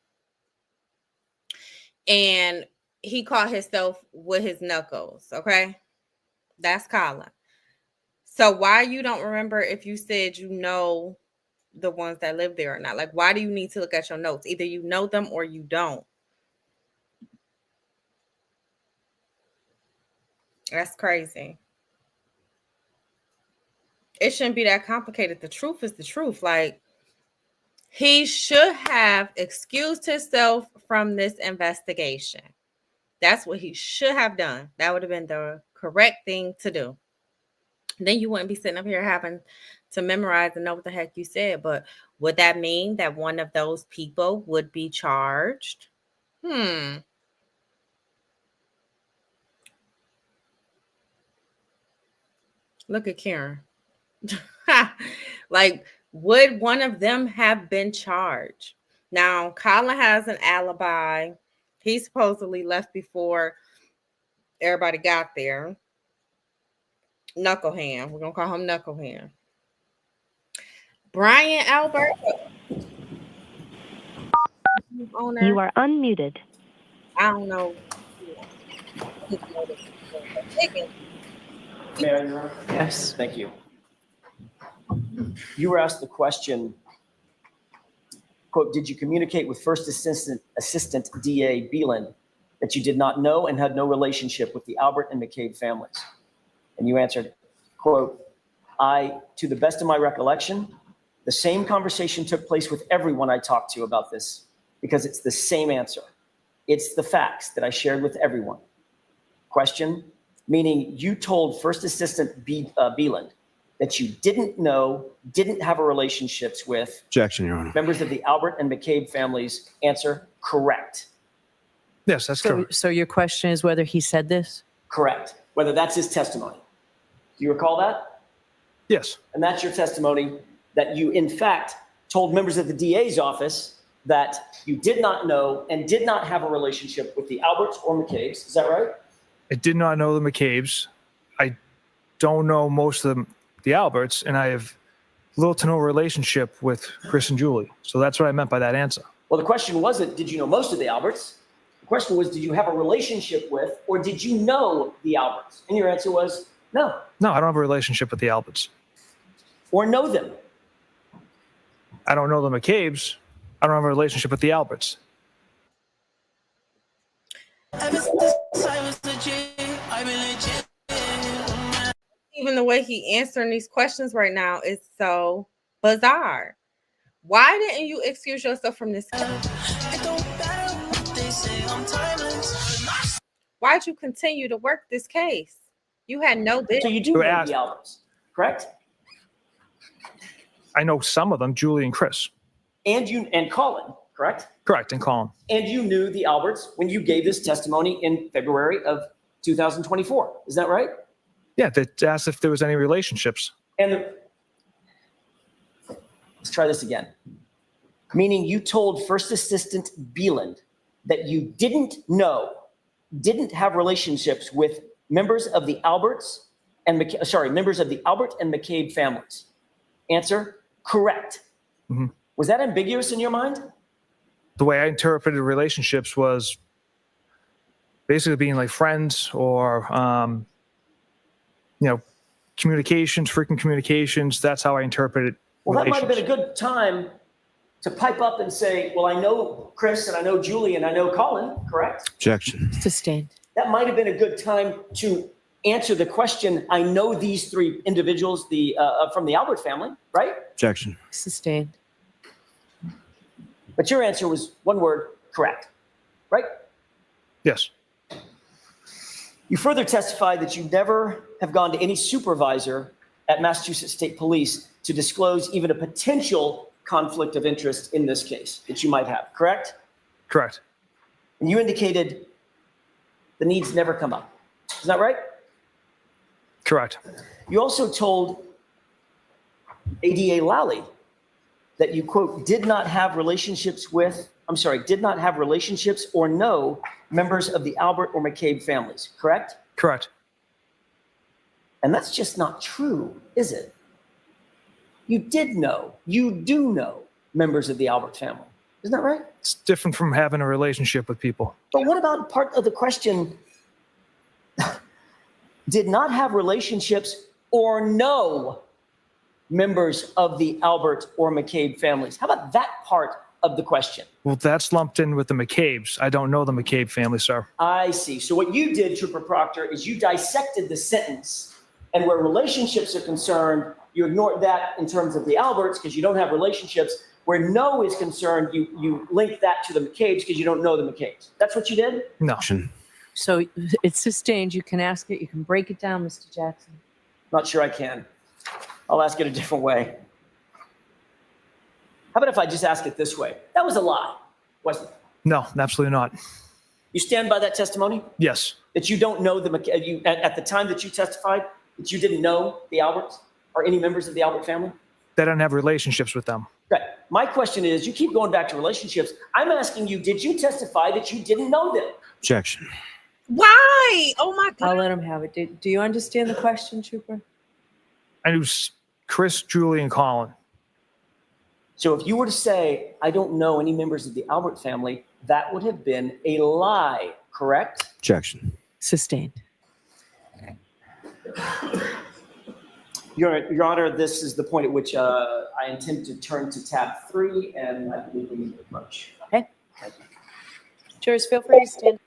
and he caught himself with his knuckles. Okay. That's Colin. So why you don't remember if you said you know the ones that live there or not? Like, why do you need to look at your notes? Either you know them or you don't. That's crazy. It shouldn't be that complicated. The truth is the truth. Like, he should have excused himself from this investigation. That's what he should have done. That would have been the correct thing to do. Then you wouldn't be sitting up here having to memorize and know what the heck you said. But would that mean that one of those people would be charged? Look at Karen. Like, would one of them have been charged? Now, Colin has an alibi. He supposedly left before everybody got there. Knucklehead. We're going to call him Knucklehead. Brian Albert. Owner. You are unmuted. I don't know. May I, Your Honor? Yes. Thank you. You were asked the question, quote, did you communicate with First Assistant DA Beeland that you did not know and had no relationship with the Albert and McCabe families? And you answered, quote, to the best of my recollection, the same conversation took place with everyone I talked to about this because it's the same answer. It's the facts that I shared with everyone. Question, meaning you told First Assistant Beeland that you didn't know, didn't have a relationships with Objection, Your Honor. members of the Albert and McCabe families. Answer, correct. Yes, that's So, correct. so your question is whether he said this? Correct. Whether that's his testimony. Do you recall that? Yes. And that's your testimony that you, in fact, told members of the DA's office that you did not know and did not have a relationship with the Alberts or McCabe's. Is that right? I did not know the McCabe's. I don't know most of the Alberts, and I have little to no relationship with Chris and Julie. So that's what I meant by that answer. Well, the question wasn't, did you know most of the Alberts? The question was, did you have a relationship with, or did you know the Alberts? And your answer was, no. No, I don't have a relationship with the Alberts. Or know them. I don't know the McCabe's. I don't have a relationship with the Alberts. even the way he answering these questions right now is so bizarre. Why didn't you excuse yourself from this case? Why'd you continue to work this case? You had no So business. you do You know asked- the Alberts, correct? I know some of them, Julie and Chris. And Colin, correct? Correct, and Colin. And you knew the Alberts when you gave this testimony in February of 2024. Is that right? Yeah, they asked if there was any relationships. And let's try this again. Meaning you told First Assistant Beeland that you didn't have relationships with members of the Alberts and members of the Albert and McCabe families. Answer, correct. Mhm. Was that ambiguous in your mind? The way I interpreted relationships was basically being like friends or, communications, frequent communications. That's how I interpreted Well, that might have been a relations. good time to pipe up and say, well, I know Chris and I know Julie and I know Colin, correct? Objection. Sustained. That might have been a good time to answer the question, I know these three individuals from the Albert family, right? Objection. Sustained. But your answer was one word, correct, right? Yes, You further testified that you never have gone to any supervisor at Massachusetts State Police to disclose even a potential conflict of interest in this case that you might have, correct? correct. And you indicated the needs never come up. Is that right? Correct. You also told ADA Lally that you, quote, did not have relationships or know members of the Albert or McCabe families, correct? Correct. And that's just not true, is it? You do know members of the Albert family. Isn't that right? It's different from having a relationship with people. But what about part of the question, did not have relationships or know members of the Albert or McCabe families? How about that part of the question? Well, that's lumped in with the McCabes. I don't know the McCabe family, sir. I see. So what you did, Trooper Proctor, is you dissected the sentence, and where relationships are concerned, you ignored that in terms of the Alberts because you don't have relationships. Where no is concerned, you link that to the McCabes because you don't know the McCabes. That's what you did? No. Objection. So it's sustained. You can ask it. You can break it down, Mr. Jackson. Not sure I can. I'll ask it a different way. How about if I just ask it this way? That was a lie, wasn't it? No, absolutely not. You stand by that testimony? Yes. That you don't know at the time that you testified, that you didn't know the Alberts or any members of the Albert family? They don't have relationships with them. Right. My question is, you keep going back to relationships. I'm asking you, did you testify that you didn't know them? Objection. Why? Oh my I'll God. let him have it. Do you understand the question, Trooper? I knew Chris, Julie, and Colin. So if you were to say, I don't know any members of the Albert family, that would have been a lie, correct? Objection. Sustained. Your Honor, this is the point at which I intend to turn to tab 3, and I believe we need to approach. Okay. Jurors, feel free to stand.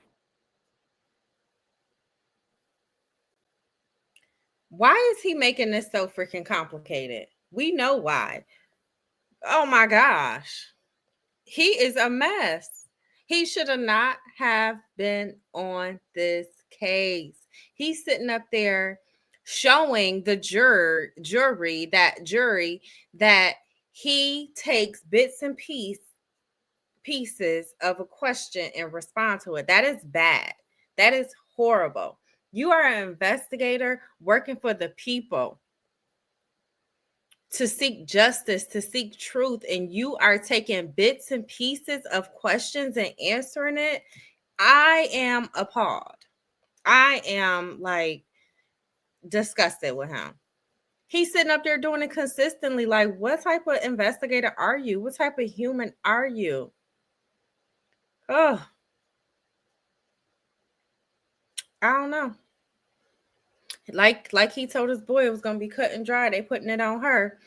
Why is he making this so freaking complicated? We know why. Oh my gosh. He is a mess. He should have not have been on this case. He's sitting up there showing the jury that he takes bits and pieces of a question and respond to it. That is bad. That is horrible. You are an investigator working for the people to seek justice, to seek truth, and you are taking bits and pieces of questions and answering it. I am appalled. I am like disgusted with him. He's sitting up there doing it consistently. Like, what type of investigator are you? What type of human are you? Oh, I don't know. Like he told his boy it was gonna be cut and dry. They putting it on her.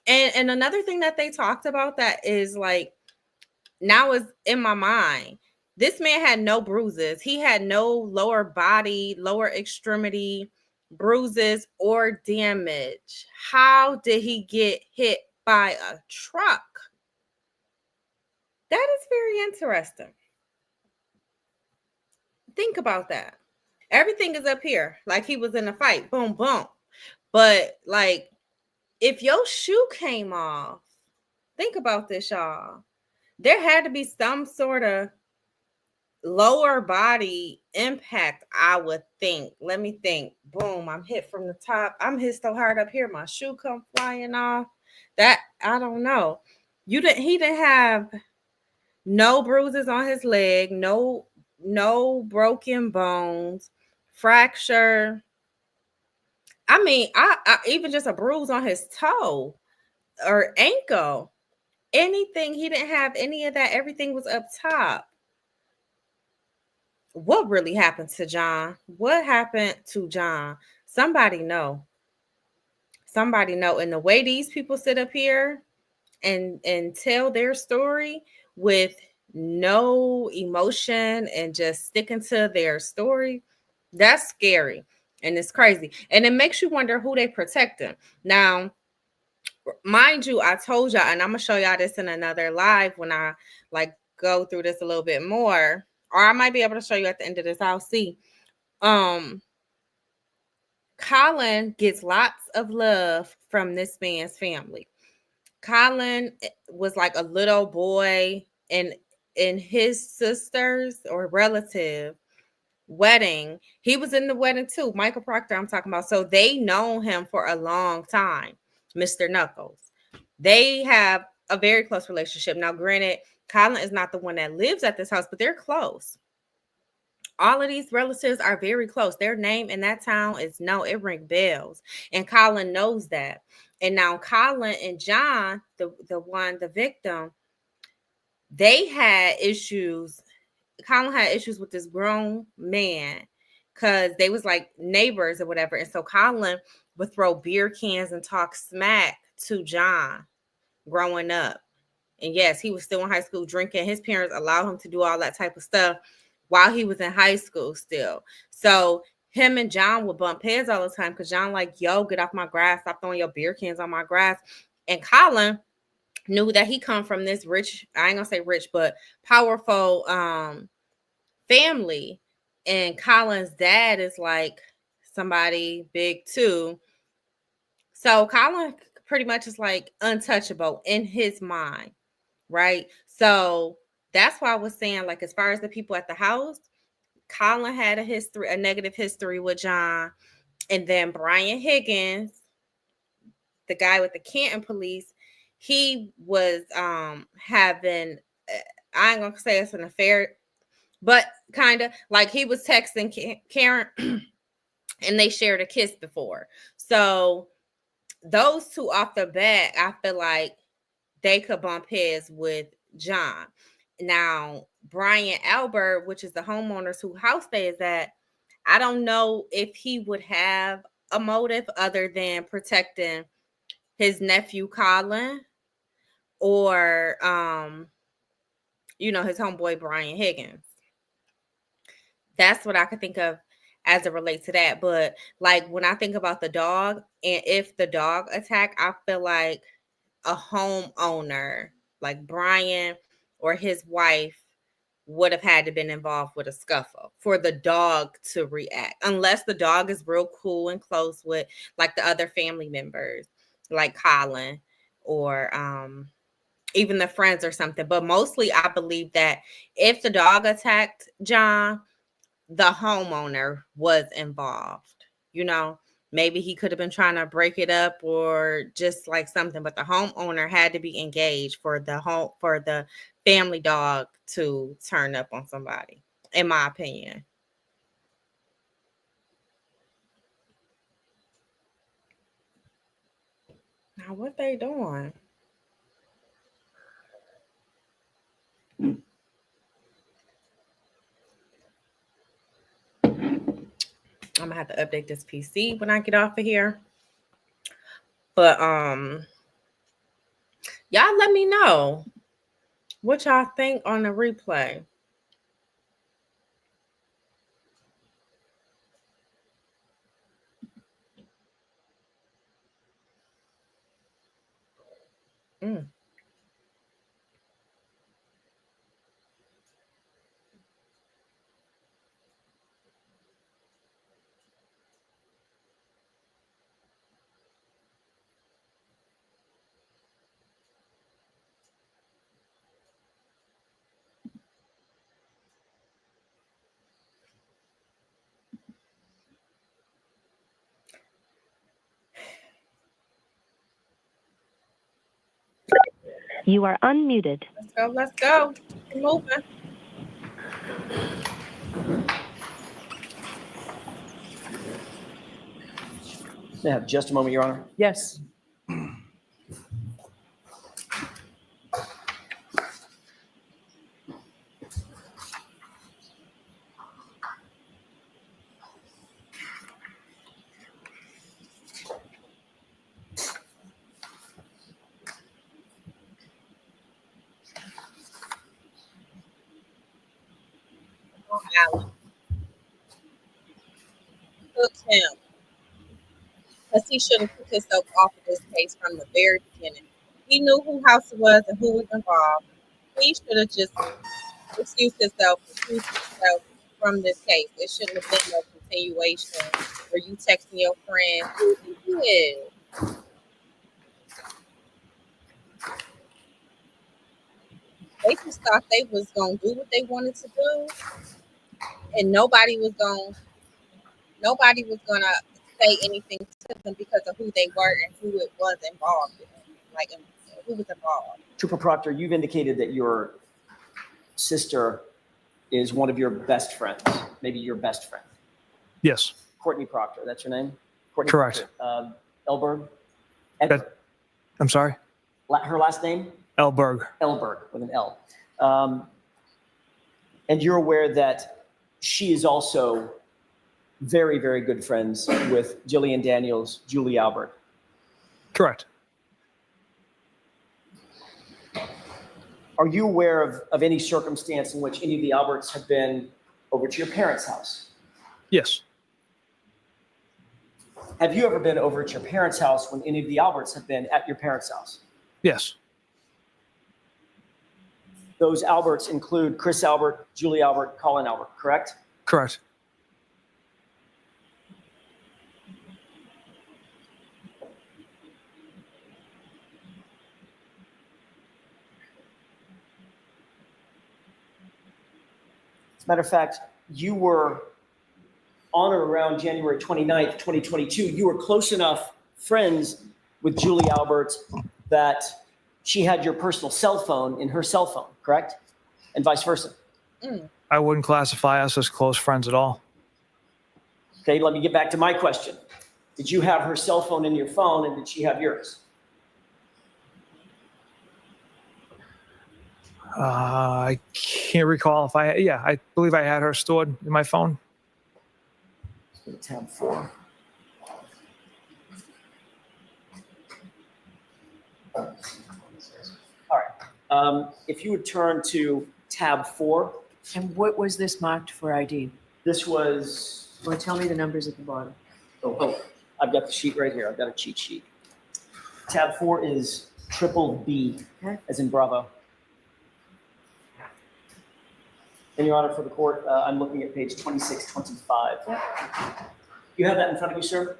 And another thing that they talked about that is like now is in my mind. This man had no bruises. He had no lower body, lower extremity, bruises, or damage. How did he get hit by a truck? That is very interesting. Think about that. Everything is up here, like he was in a fight. Boom, boom. But like, if your shoe came off, think about this, y'all. There had to be some sort of lower body impact, I would think. Let me think. Boom, I'm hit from the top. I'm hit so hard up here, my shoe come flying off. That, I don't know. He didn't have no bruises on his leg, no broken bones, fracture. I mean, I even just a bruise on his toe or ankle. Anything, he didn't have any of that. Everything was up top. What really happened to John? What happened to John? Somebody know. Somebody know. And the way these people sit up here and tell their story with no emotion and just sticking to their story, that's scary and it's crazy. And it makes you wonder who they protecting. Now, mind you, I told y'all, and I'm gonna show y'all this in another live when I like go through this a little bit more, or I might be able to show you at the end of this. I'll see. Colin gets lots of love from this man's family. Colin was like a little boy in his sister's or relative wedding. He was in the wedding too. Michael Proctor, I'm talking about. So they know him for a long time, Mr. Knuckles. They have a very close relationship. Now, granted, Colin is not the one that lives at this house, but they're close. All of these relatives are very close. Their name in that town is it rings bells. And Colin knows that. And now Colin and John, the victim, they had issues. Colin had issues with this grown man because they was like neighbors or whatever. And so Colin would throw beer cans and talk smack to John growing up. And yes, he was still in high school drinking. His parents allowed him to do all that type of stuff while he was in high school still. So him and John would bump heads all the time because John like, yo, get off my grass. Stop throwing your beer cans on my grass. And Colin knew that he come from this rich, I ain't gonna say rich, but powerful family. And Colin's dad is like somebody big too. So Colin pretty much is like untouchable in his mind, right? So that's why I was saying, like, as far as the people at the house, Colin had a negative history with John. And then Brian Higgins, the guy with the Canton police, he was having, I ain't gonna say it's an affair, but kind of like he was texting Karen and they shared a kiss before. So those two off the bat, I feel like they could bump heads with John. Now, Brian Albert, which is the homeowners whose house they is at, I don't know if he would have a motive other than protecting his nephew Colin or his homeboy Brian Higgins. That's what I could think of as it relates to that. But like when I think about the dog, and if the dog attack, I feel like a homeowner like Brian or his wife would have had to been involved with a scuffle for the dog to react, unless the dog is real cool and close with like the other family members like Colin or even the friends or something. But mostly I believe that if the dog attacked John, the homeowner was involved. Maybe he could have been trying to break it up or just like something, but the homeowner had to be engaged for the family dog to turn up on somebody, in my opinion. Now, what they doing? I'm gonna have to update this PC when I get off of here. But y'all let me know what y'all think on the replay. Mm. You are unmuted. Let's go. Let's go. Keep moving. May I have just a moment, Your Honor? Yes. On Alan. Took him. Because he should have took himself off of this case from the very beginning. He knew who House was and who was involved. He should have just excused himself from this case. It shouldn't have been no continuation where you texting your friend, who you is? They just thought they was gonna do what they wanted to do, and nobody was gonna say anything to them because of who they were and who it was involved in, like who was involved. Trooper Proctor, you've indicated that your sister is one of your best friends, maybe your best friend. Yes. Courtney Proctor, that's your name? Courtney Correct. Proctor. Elberg? I'm sorry? Her last name? Elberg. Elberg, with an L. And you're aware that she is also very, very good friends with Jillian Daniels, Julie Albert. Correct. Are you aware of any circumstance in which any of the Alberts have been over to your parents' house? Yes. Have you ever been over at your parents' house when any of the Alberts have been at your parents' house? Yes. Those Alberts include Chris Albert, Julie Albert, Colin Albert, correct? Correct. As a matter of fact, you were on or around January 29th, 2022, you were close enough friends with Julie Albert that she had your personal cell phone in her cell phone, correct? And vice versa. I wouldn't classify us as close friends at all. Okay, let me get back to my question. Did you have her cell phone in your phone and did she have yours? I can't recall if I believe I had her stored in my phone. Go to tab 4. All right. If you would turn to tab 4. And what was this marked for ID? This was, Well, tell me the numbers at the bottom. I've got the sheet right here. I've got a cheat sheet. Tab 4 is triple B, Okay. as in Bravo. And Your Honor, for the court, I'm looking at page 2625. You have that in front of you, sir?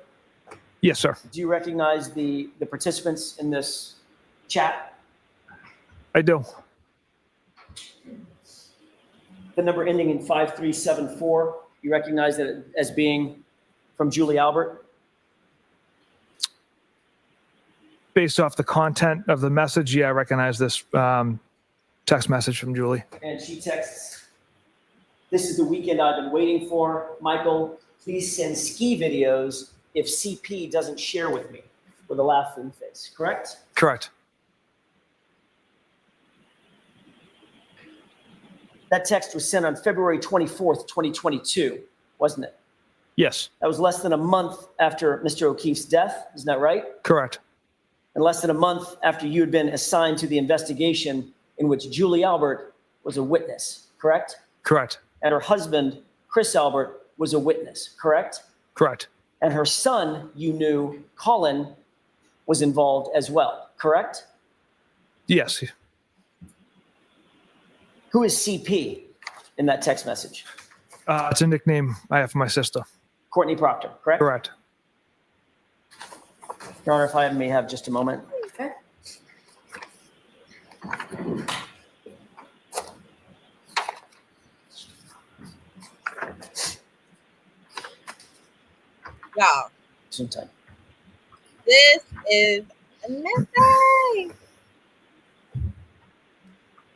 Yes, sir. Do you recognize the participants in this chat? I do. The number ending in 5374, you recognize that as being from Julie Albert? Based off the content of the message, yeah, I recognize this text message from Julie. And she texts, "This is the weekend I've been waiting for. Michael, please send ski videos if CP doesn't share with me," with a laughing face, correct? Correct. That text was sent on February 24th, 2022, wasn't it? Yes. That was less than a month after Mr. O'Keefe's death, isn't that right? Correct. And less than a month after you had been assigned to the investigation in which Julie Albert was a witness, correct? Correct. And her husband, Chris Albert, was a witness, correct? Correct. And her son, you knew, Colin, was involved as well, correct? Yes. Who is CP in that text message? It's a nickname I have for my sister. Courtney Proctor, correct? Correct. Your Honor, if I may have just a moment. Okay. Y'all, Sometime. this is messy.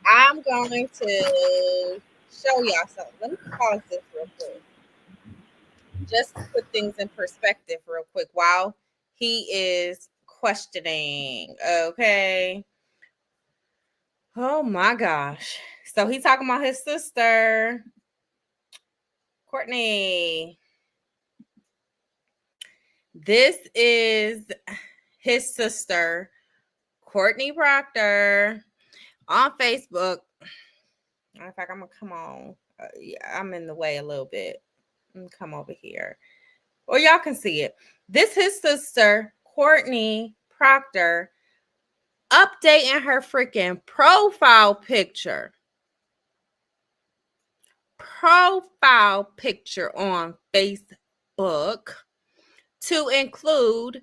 I'm going to show y'all something. Let me pause this real quick. Just to put things in perspective real quick while he is questioning. Okay. Oh my gosh. So he's talking about his sister, Courtney. This is his sister, Courtney Proctor, on Facebook. In fact, I'm gonna come on. Yeah, I'm in the way a little bit. Let me come over here. Well, y'all can see it. This his sister, Courtney Proctor, updating her freaking profile picture. Profile picture on Facebook to include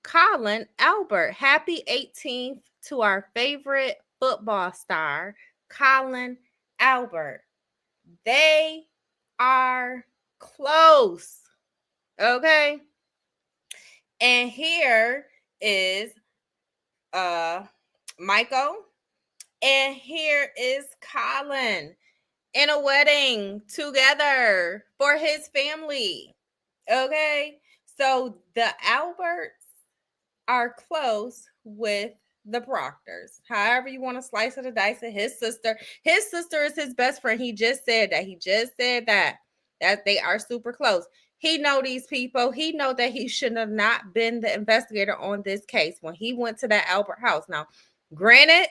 Colin Albert. Happy 18th to our favorite football star, Colin Albert. They are close. Okay. And here is Michael. And here is Colin in a wedding together for his family. Okay. So the Alberts are close with the Proctors. However you want to slice it or dice it. His sister is his best friend. He just said that they are super close. He know these people. He know that he should have not been the investigator on this case when he went to that Albert house. Now, granted,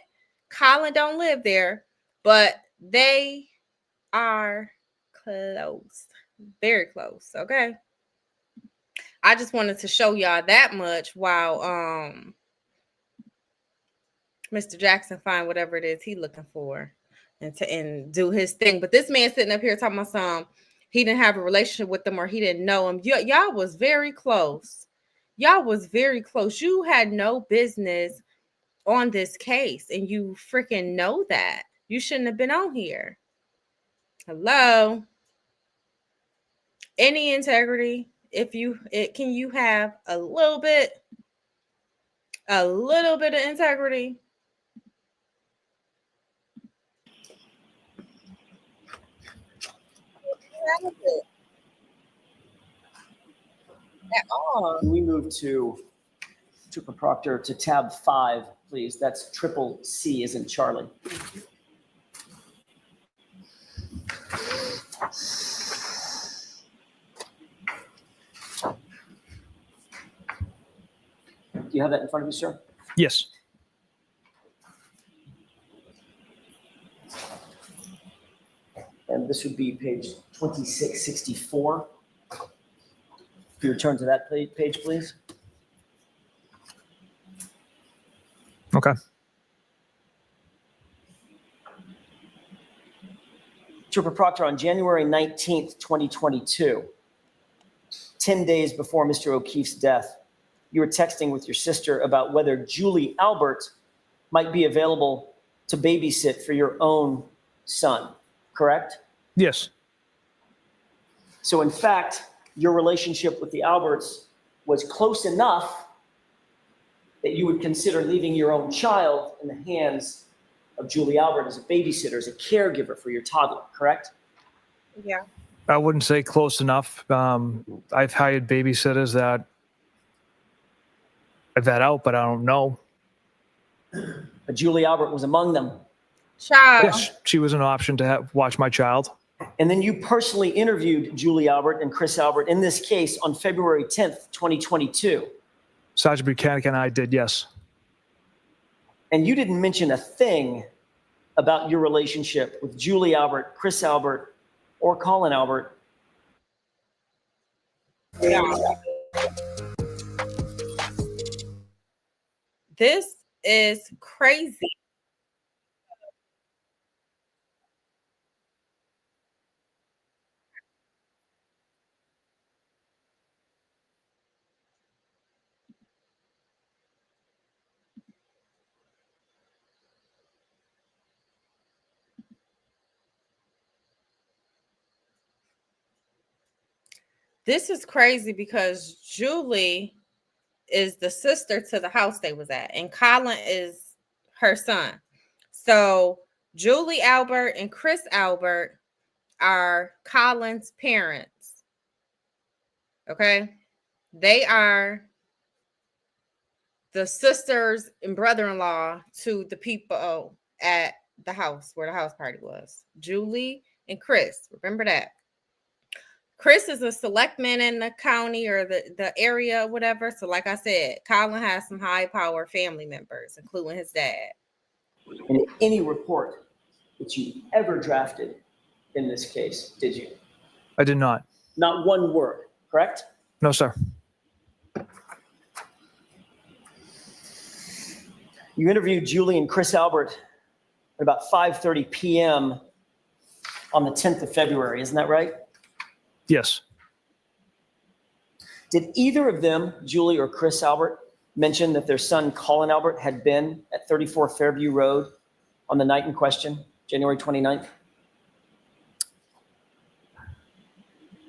Colin don't live there, but they are close. Very close. Okay. I just wanted to show y'all that much while Mr. Jackson find whatever it is he looking for and do his thing. But this man sitting up here talking about some he didn't have a relationship with them or he didn't know him. Y'all was very close. Y'all was very close. You had no business on this case, and you freaking know that. You shouldn't have been on here. Hello? Any integrity? Can you have a little bit of integrity? At all. Can we move to Trooper Proctor to tab 5, please? That's triple C as in Charlie. Do you have that in front of you, sir? Yes. And this would be page 2664. If you return to that page, please. Okay. Trooper Proctor, on January 19th, 2022, 10 days before Mr. O'Keefe's death, you were texting with your sister about whether Julie Albert might be available to babysit for your own son, correct? Yes. So in fact, your relationship with the Alberts was close enough that you would consider leaving your own child in the hands of Julie Albert as a babysitter, as a caregiver for your toddler, correct? Yeah. I wouldn't say close enough. I've hired babysitters that I've had out, but I don't know. But Julie Albert was among them. Child. Yes, she was an option to watch my child. And then you personally interviewed Julie Albert and Chris Albert in this case on February 10th, 2022. Sergeant Buchanan and I did, yes. And you didn't mention a thing about your relationship with Julie Albert, Chris Albert, or Colin Albert. Yeah. This is crazy. This is crazy because Julie is the sister to the house they was at, and Colin is her son. So Julie Albert and Chris Albert are Colin's parents. Okay. They are the sisters and brother-in-law to the people at the house where the house party was. Julie and Chris. Remember that. Chris is a selectman in the county or the area, whatever. So, like I said, Colin has some high power family members, including his dad. In any report that you ever drafted in this case, did you? I did not. Not one word, correct? No, sir. You interviewed Julie and Chris Albert at about 5:30 p.m. on the 10th of February, isn't that right? Yes. Did either of them, Julie or Chris Albert, mention that their son Colin Albert had been at 34 Fairview Road on the night in question, January 29th?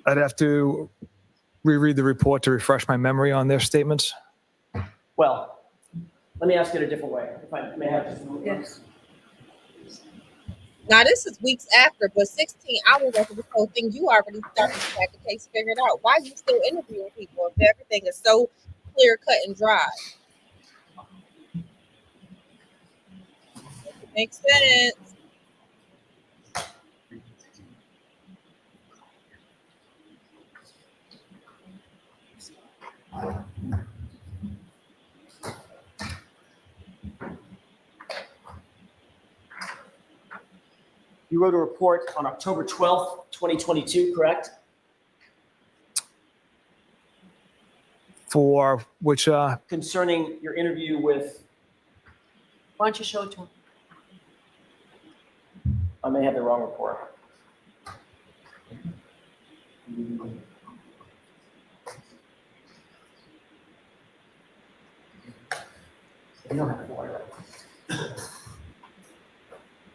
I'd have to reread the report to refresh my memory on their statements. Well, let me ask it a different way, if I may have just a moment. Yes. Now, this is weeks after, but 16 hours after this whole thing, you already started to have the case figured out. Why are you still interviewing people if everything is so clear, cut, and dry? Makes sense. You wrote a report on October 12th, 2022, correct? For which, Concerning your interview with, Why don't you show it to him? I may have the wrong report.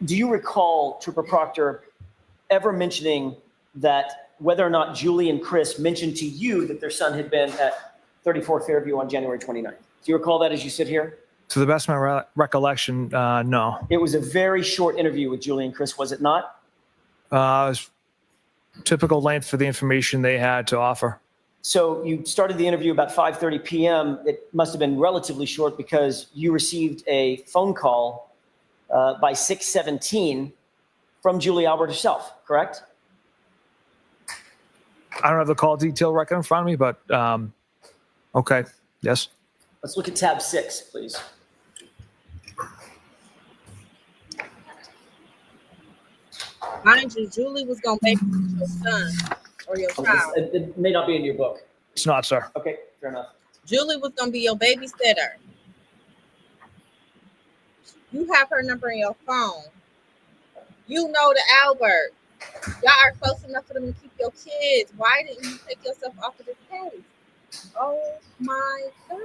Do you recall Trooper Proctor ever mentioning that whether or not Julie and Chris mentioned to you that their son had been at 34 Fairview on January 29th? Do you recall that as you sit here? to the best of my recollection, no. It was a very short interview with Julie and Chris, was it not? It was typical length for the information they had to offer. So you started the interview about 5:30 p.m. It must have been relatively short because you received a phone call by 6:17 from Julie Albert herself, correct? I don't have the call detail record in front of me, but okay, yes. Let's look at tab 6, please. Mind you, Julie was going to babysit your son or your child. It may not be in your book. It's not, sir. Okay, fair enough. Julie was going to be your babysitter. You have her number in your phone. You know the Albert. Y'all are close enough for them to keep your kids. Why didn't you take yourself off of this case? Oh my gosh.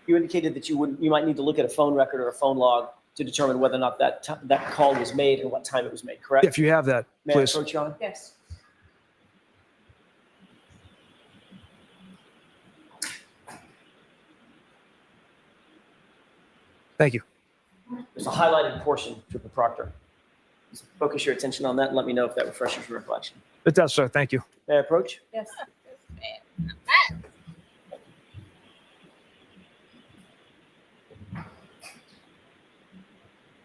You indicated that you might need to look at a phone record or a phone log to determine whether or not that call was made and what time it was made, correct? If you have that, May I please. approach you on? Yes. Thank you. There's a highlighted portion, Trooper Proctor. Just focus your attention on that and let me know if that refreshes your recollection. It does, sir. Thank you. May I approach? Yes.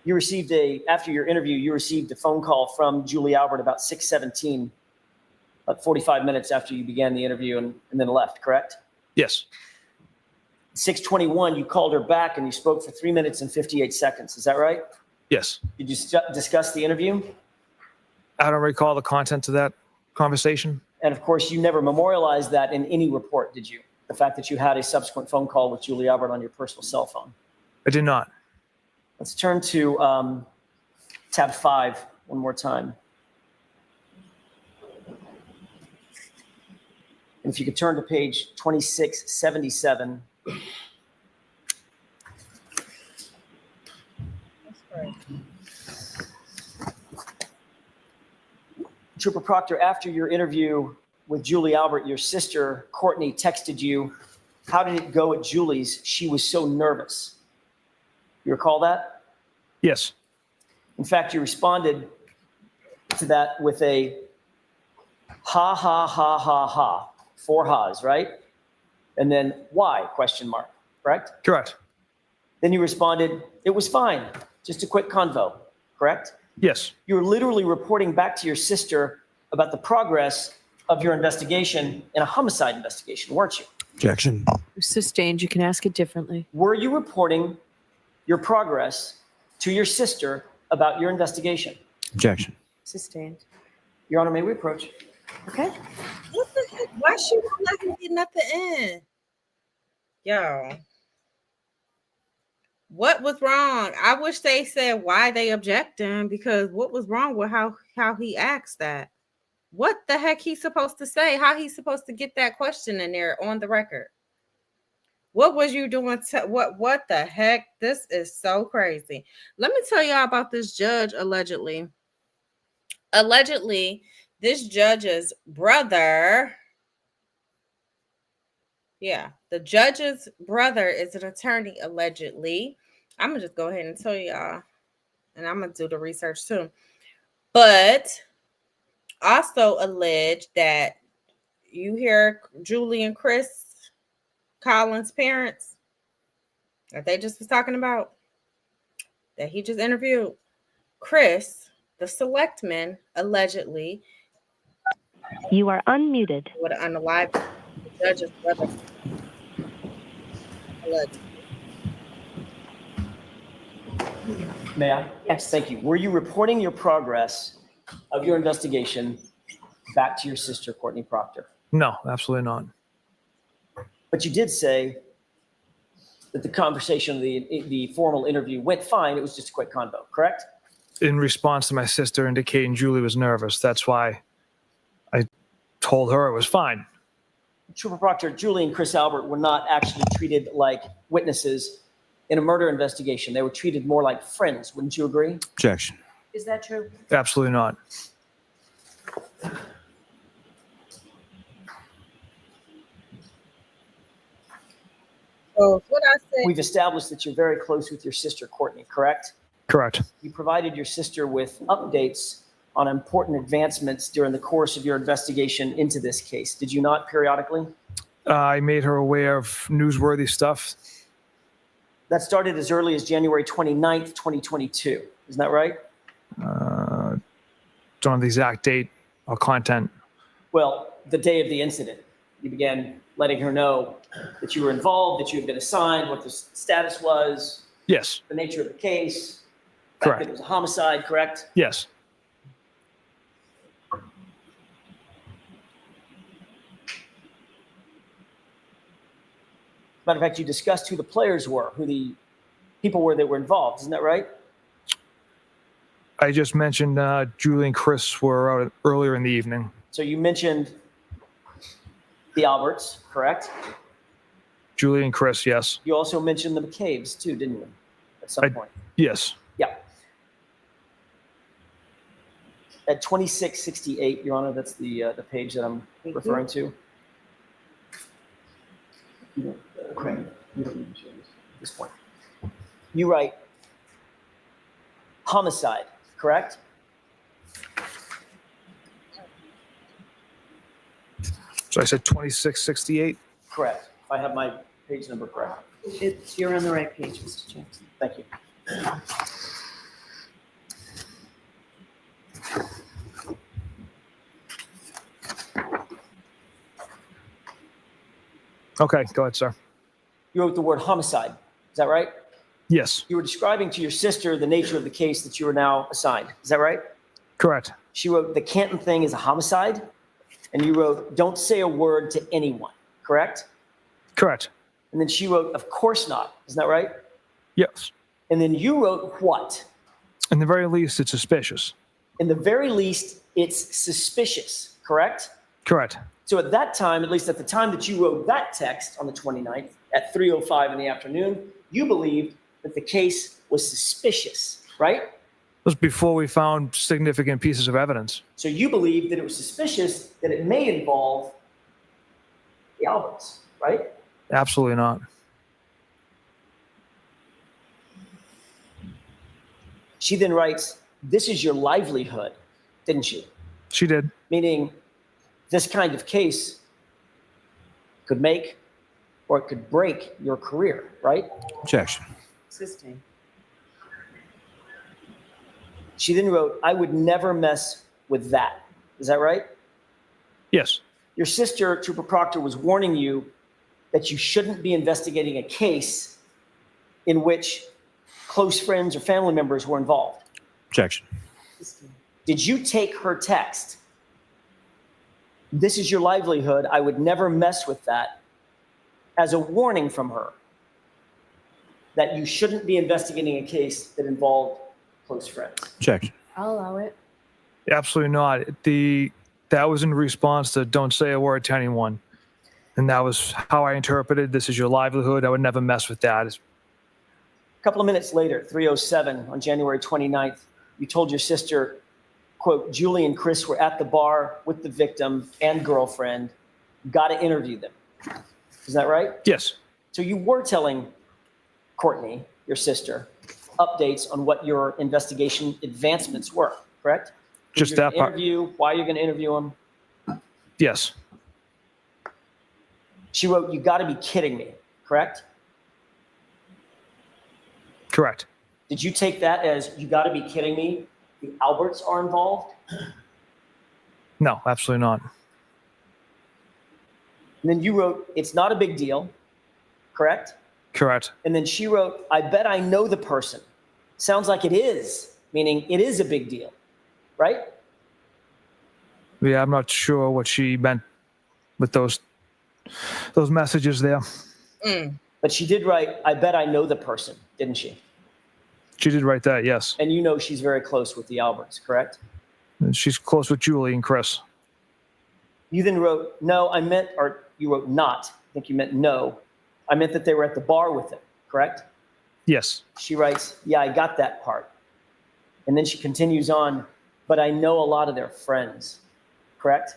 You received after your interview, you received a phone call from Julie Albert about 6:17, about 45 minutes after you began the interview and then left, correct? Yes. 6:21, you called her back and you spoke for 3 minutes and 58 seconds. Is that right? Yes. Did you discuss the interview? I don't recall the contents of that conversation. And of course, you never memorialized that in any report, did you? The fact that you had a subsequent phone call with Julie Albert on your personal cell phone. I did not. Let's turn to tab 5 one more time. And if you could turn to page 2677. Trooper Proctor, after your interview with Julie Albert, your sister, Courtney, texted you, "How did it go at Julie's? She was so nervous." You recall that? Yes. In fact, you responded to that with a ha, ha, ha, ha, ha. 4 ha's, right? And then why, question mark, correct? Correct. Then you responded, "It was fine, just a quick convo," correct? Yes. You were literally reporting back to your sister about the progress of your investigation in a homicide investigation, weren't you? Objection. Sustained. You can ask it differently. Were you reporting your progress to your sister about your investigation? Objection. Sustained. Your Honor, may we approach? Okay. What the heck? Why she won't let him get nothing in? Yo. What was wrong? I wish they said why they objecting, because what was wrong with how he asked that? What the heck he's supposed to say? How he's supposed to get that question in there on the record? What was you doing? What the heck? This is so crazy. Let me tell y'all about this judge allegedly. Allegedly, this judge's brother. Yeah, the judge's brother is an attorney, allegedly. I'm going to just go ahead and tell y'all, and I'm going to do the research too. But also alleged that you hear Julie and Chris Collins' parents that they just was talking about, that he just interviewed. Chris, the selectman, allegedly. You are unmuted. Would unalive the judge's brother. Allegedly. May I? Yes. Thank you. Were you reporting your progress of your investigation back to your sister, Courtney Proctor? No, absolutely not. But you did say that the conversation, the formal interview went fine. It was just a quick convo, correct? In response to my sister indicating Julie was nervous, that's why I told her it was fine. Trooper Proctor, Julie and Chris Albert were not actually treated like witnesses in a murder investigation. They were treated more like friends. Wouldn't you agree? Objection. Is that true? Absolutely not. So what I said. We've established that you're very close with your sister, Courtney, correct? Correct. You provided your sister with updates on important advancements during the course of your investigation into this case. Did you not periodically? I made her aware of newsworthy stuff. That started as early as January 29th, 2022. Isn't that right? Don't have the exact date or content. Well, the day of the incident, you began letting her know that you were involved, that you had been assigned, what the status was, Yes. the nature of the case, the fact Correct. that it was a homicide, correct? Yes. Matter of fact, you discussed who the players were, who the people were that were involved. Isn't that right? I just mentioned Julie and Chris were out earlier in the evening. So you mentioned the Alberts, correct? Julie and Chris, yes. You also mentioned the McCabe's too, didn't you? At some point. Yes. Yeah. At 2668, Your Honor, that's the page that I'm referring to. Okay. You don't need to change at this point. You write homicide, correct? So I said 2668. Correct. If I have my page number correct. You're on the right page, Mr. Jackson. Thank you. Okay, go ahead, sir. You wrote the word homicide. Is that right? Yes. You were describing to your sister the nature of the case that you are now assigned. Is that right? Correct. She wrote the Canton thing is a homicide. And you wrote, don't say a word to anyone, correct? Correct. And then she wrote, of course not. Isn't that right? Yes. And then you wrote what? In the very least, it's suspicious. In the very least, it's suspicious, correct? Correct. So at that time, at least at the time that you wrote that text on the 29th at 3:05 in the afternoon, you believed that the case was suspicious, right? It was before we found significant pieces of evidence. So you believed that it was suspicious that it may involve the Alberts, right? Absolutely not. She then writes, this is your livelihood, didn't she? She did. Meaning this kind of case could make or it could break your career, right? Objection. Existing. She then wrote, I would never mess with that. Is that right? Yes. Your sister, Trooper Proctor, was warning you that you shouldn't be investigating a case in which close friends or family members were involved. Objection. Did you take her text? This is your livelihood. I would never mess with that, as a warning from her that you shouldn't be investigating a case that involved close friends. Objection. I'll allow it. Absolutely not. That was in response to don't say a word to anyone. And that was how I interpreted this is your livelihood. I would never mess with that. A couple of minutes later, 3:07 on January 29th, you told your sister, quote, Julie and Chris were at the bar with the victim and girlfriend. Got to interview them. Is that right? Yes. So you were telling Courtney, your sister, updates on what your investigation advancements were, correct? Who Just you're that gonna part. Interview, why you're going to interview them. Yes. She wrote, you got to be kidding me, correct? Correct. Did you take that as you got to be kidding me? The Alberts are involved? No, absolutely not. And then you wrote, it's not a big deal, correct? Correct. And then she wrote, I bet I know the person. Sounds like it is, meaning it is a big deal, right? Yeah, I'm not sure what she meant with those messages there. But she did write, I bet I know the person, didn't she? She did write that, yes. And you know she's very close with the Alberts, correct? And she's close with Julie and Chris. You then wrote, no, I meant, or you wrote not. I think you meant no. I meant that they were at the bar with him, correct? Yes. She writes, yeah, I got that part. And then she continues on, but I know a lot of their friends, correct?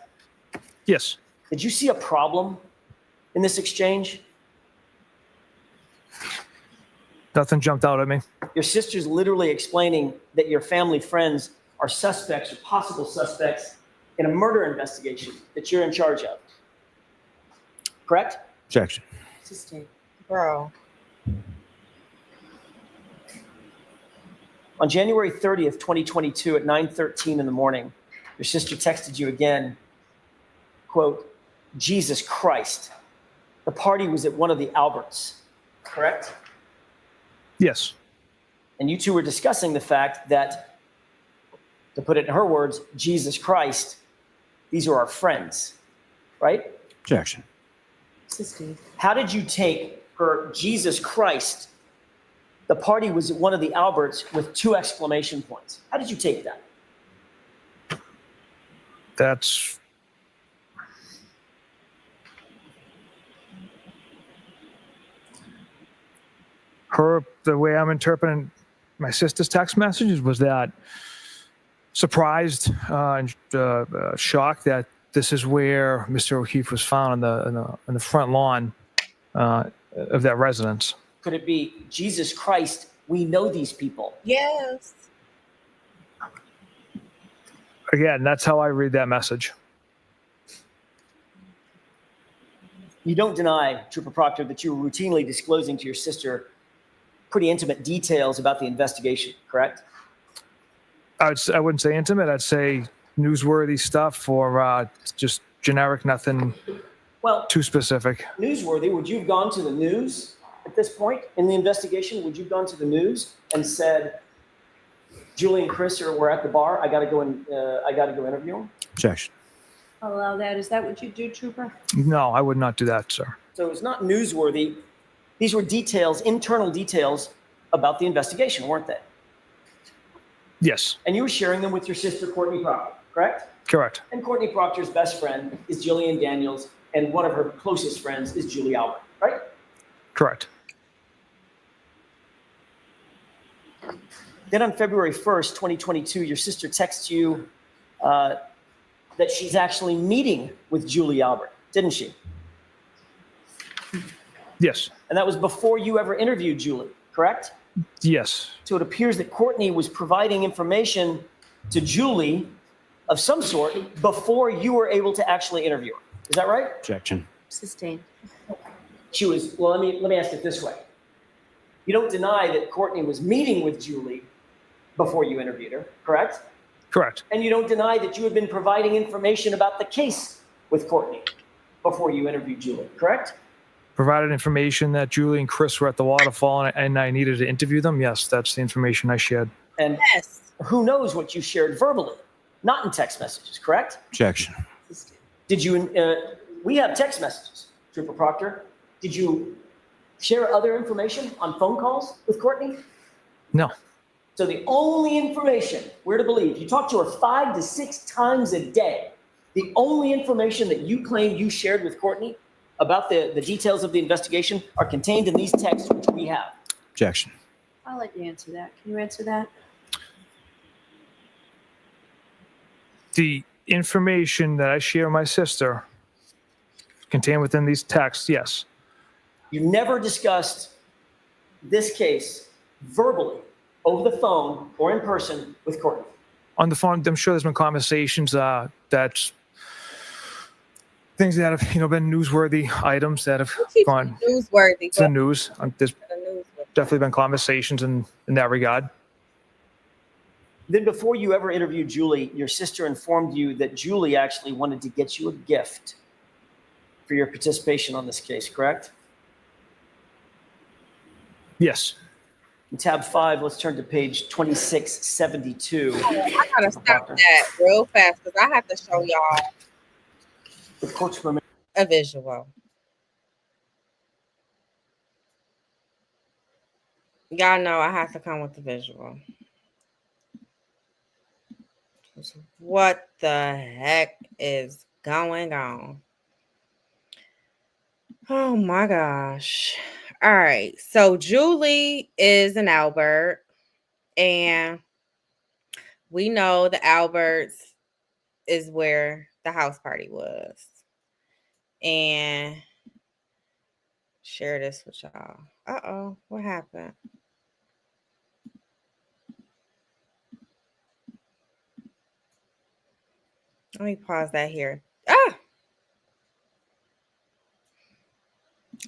Yes. Did you see a problem in this exchange? Nothing jumped out at me. Your sister's literally explaining that your family friends are suspects or possible suspects in a murder investigation that you're in charge of. Correct? Objection. Existing. Bro. On January 30th, 2022 at 9:13 in the morning, your sister texted you again, quote, Jesus Christ, the party was at one of the Alberts, correct? Yes. And you two were discussing the fact that, to put it in her words, Jesus Christ, these are our friends, right? Objection. Existing. How did you take her Jesus Christ, the party was at one of the Alberts with 2 exclamation points? How did you take that? That's her. The way I'm interpreting my sister's text messages was that surprised and shocked that this is where Mr. O'Keefe was found in the front lawn of that residence. Could it be Jesus Christ, we know these people? Yes. Again, that's how I read that message. You don't deny, Trooper Proctor, that you were routinely disclosing to your sister pretty intimate details about the investigation, correct? I wouldn't say intimate. I'd say newsworthy stuff or just generic, nothing Well, too specific. newsworthy, would you have gone to the news at this point in the investigation? Would you have gone to the news and said, Julie and Chris were at the bar, I gotta go interview them? Objection. allow that. Is that what you do, Trooper? No, I would not do that, sir. So it's not newsworthy. These were details, internal details about the investigation, weren't they? Yes, And you were sharing them with your sister, Courtney Proctor, correct? correct. And Courtney Proctor's best friend is Jillian Daniels, and one of her closest friends is Julie Albert, right? Correct. Then on February 1st, 2022, your sister texts you that she's actually meeting with Julie Albert, didn't she? Yes, And that was before you ever interviewed Julie, correct? yes, So it appears that Courtney was providing information to Julie of some sort before you were able to actually interview her. Is that right? Objection. Sustained. She was, well, let me ask it this way. You don't deny that Courtney was meeting with Julie before you interviewed her, correct? correct. And you don't deny that you had been providing information about the case with Courtney before you interviewed Julie, correct? Provided information that Julie and Chris were at the waterfall and I needed to interview them. Yes, that's the information I shared. And Yes. who knows what you shared verbally, not in text messages, correct? Objection. Did you, we have text messages, Trooper Proctor. Did you share other information on phone calls with Courtney? No, So the only information we're to believe, you talk to her 5 to 6 times a day. The only information that you claim you shared with Courtney about the details of the investigation are contained in these texts, which we have. Objection. I'll let you answer that. Can you answer that? the information that I share with my sister contained within these texts, yes. You never discussed this case verbally, over the phone or in person with Courtney. On the phone, I'm sure there's been conversations that things that have been newsworthy items that have gone Newsworthy. to the news. There's The newsworthy. definitely been conversations in that regard. Then before you ever interviewed Julie, your sister informed you that Julie actually wanted to get you a gift for your participation on this case, correct? Yes. In tab 5, let's turn to page 2672. I gotta stop that real fast because I have to show y'all The court's permission. a visual. Y'all know I have to come with the visual. What the heck is going on? Oh my gosh. All right. So Julie is an Albert, and we know the Alberts is where the house party was. And share this with y'all. Uh-oh, what happened? Let me pause that here.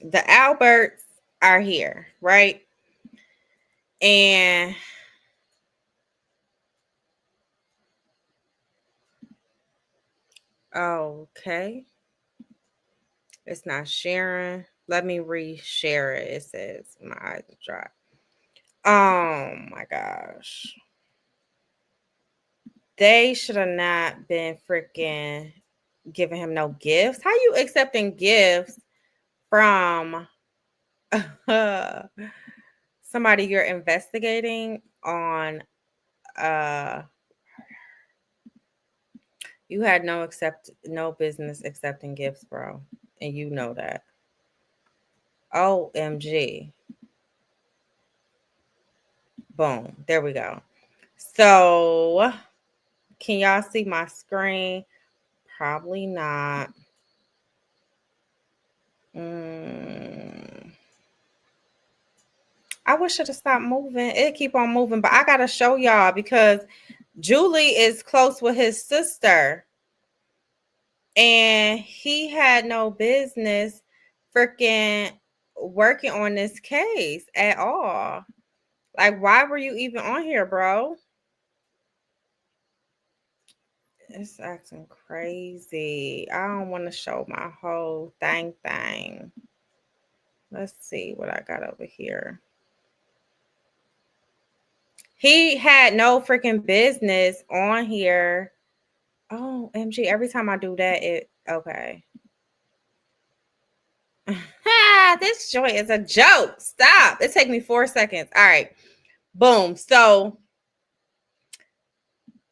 The Alberts are here, right? And okay. It's not sharing. Let me re-share it. It says my eyes are dry. Oh my gosh. They should have not been freaking giving him no gifts. How you accepting gifts from somebody you're investigating on? You had no business accepting gifts, bro, and you know that. OMG. Boom. There we go. So, can y'all see my screen? Probably not. I wish it had stopped moving. It keep on moving, but I gotta show y'all because Julie is close with his sister, and he had no business freaking working on this case at all. Like, why were you even on here, bro? It's acting crazy. I don't want to show my whole thing. Let's see what I got over here. He had no freaking business on here. Oh, MG, every time I do that, okay. This joint is a joke. Stop. It take me 4 seconds. All right. Boom. So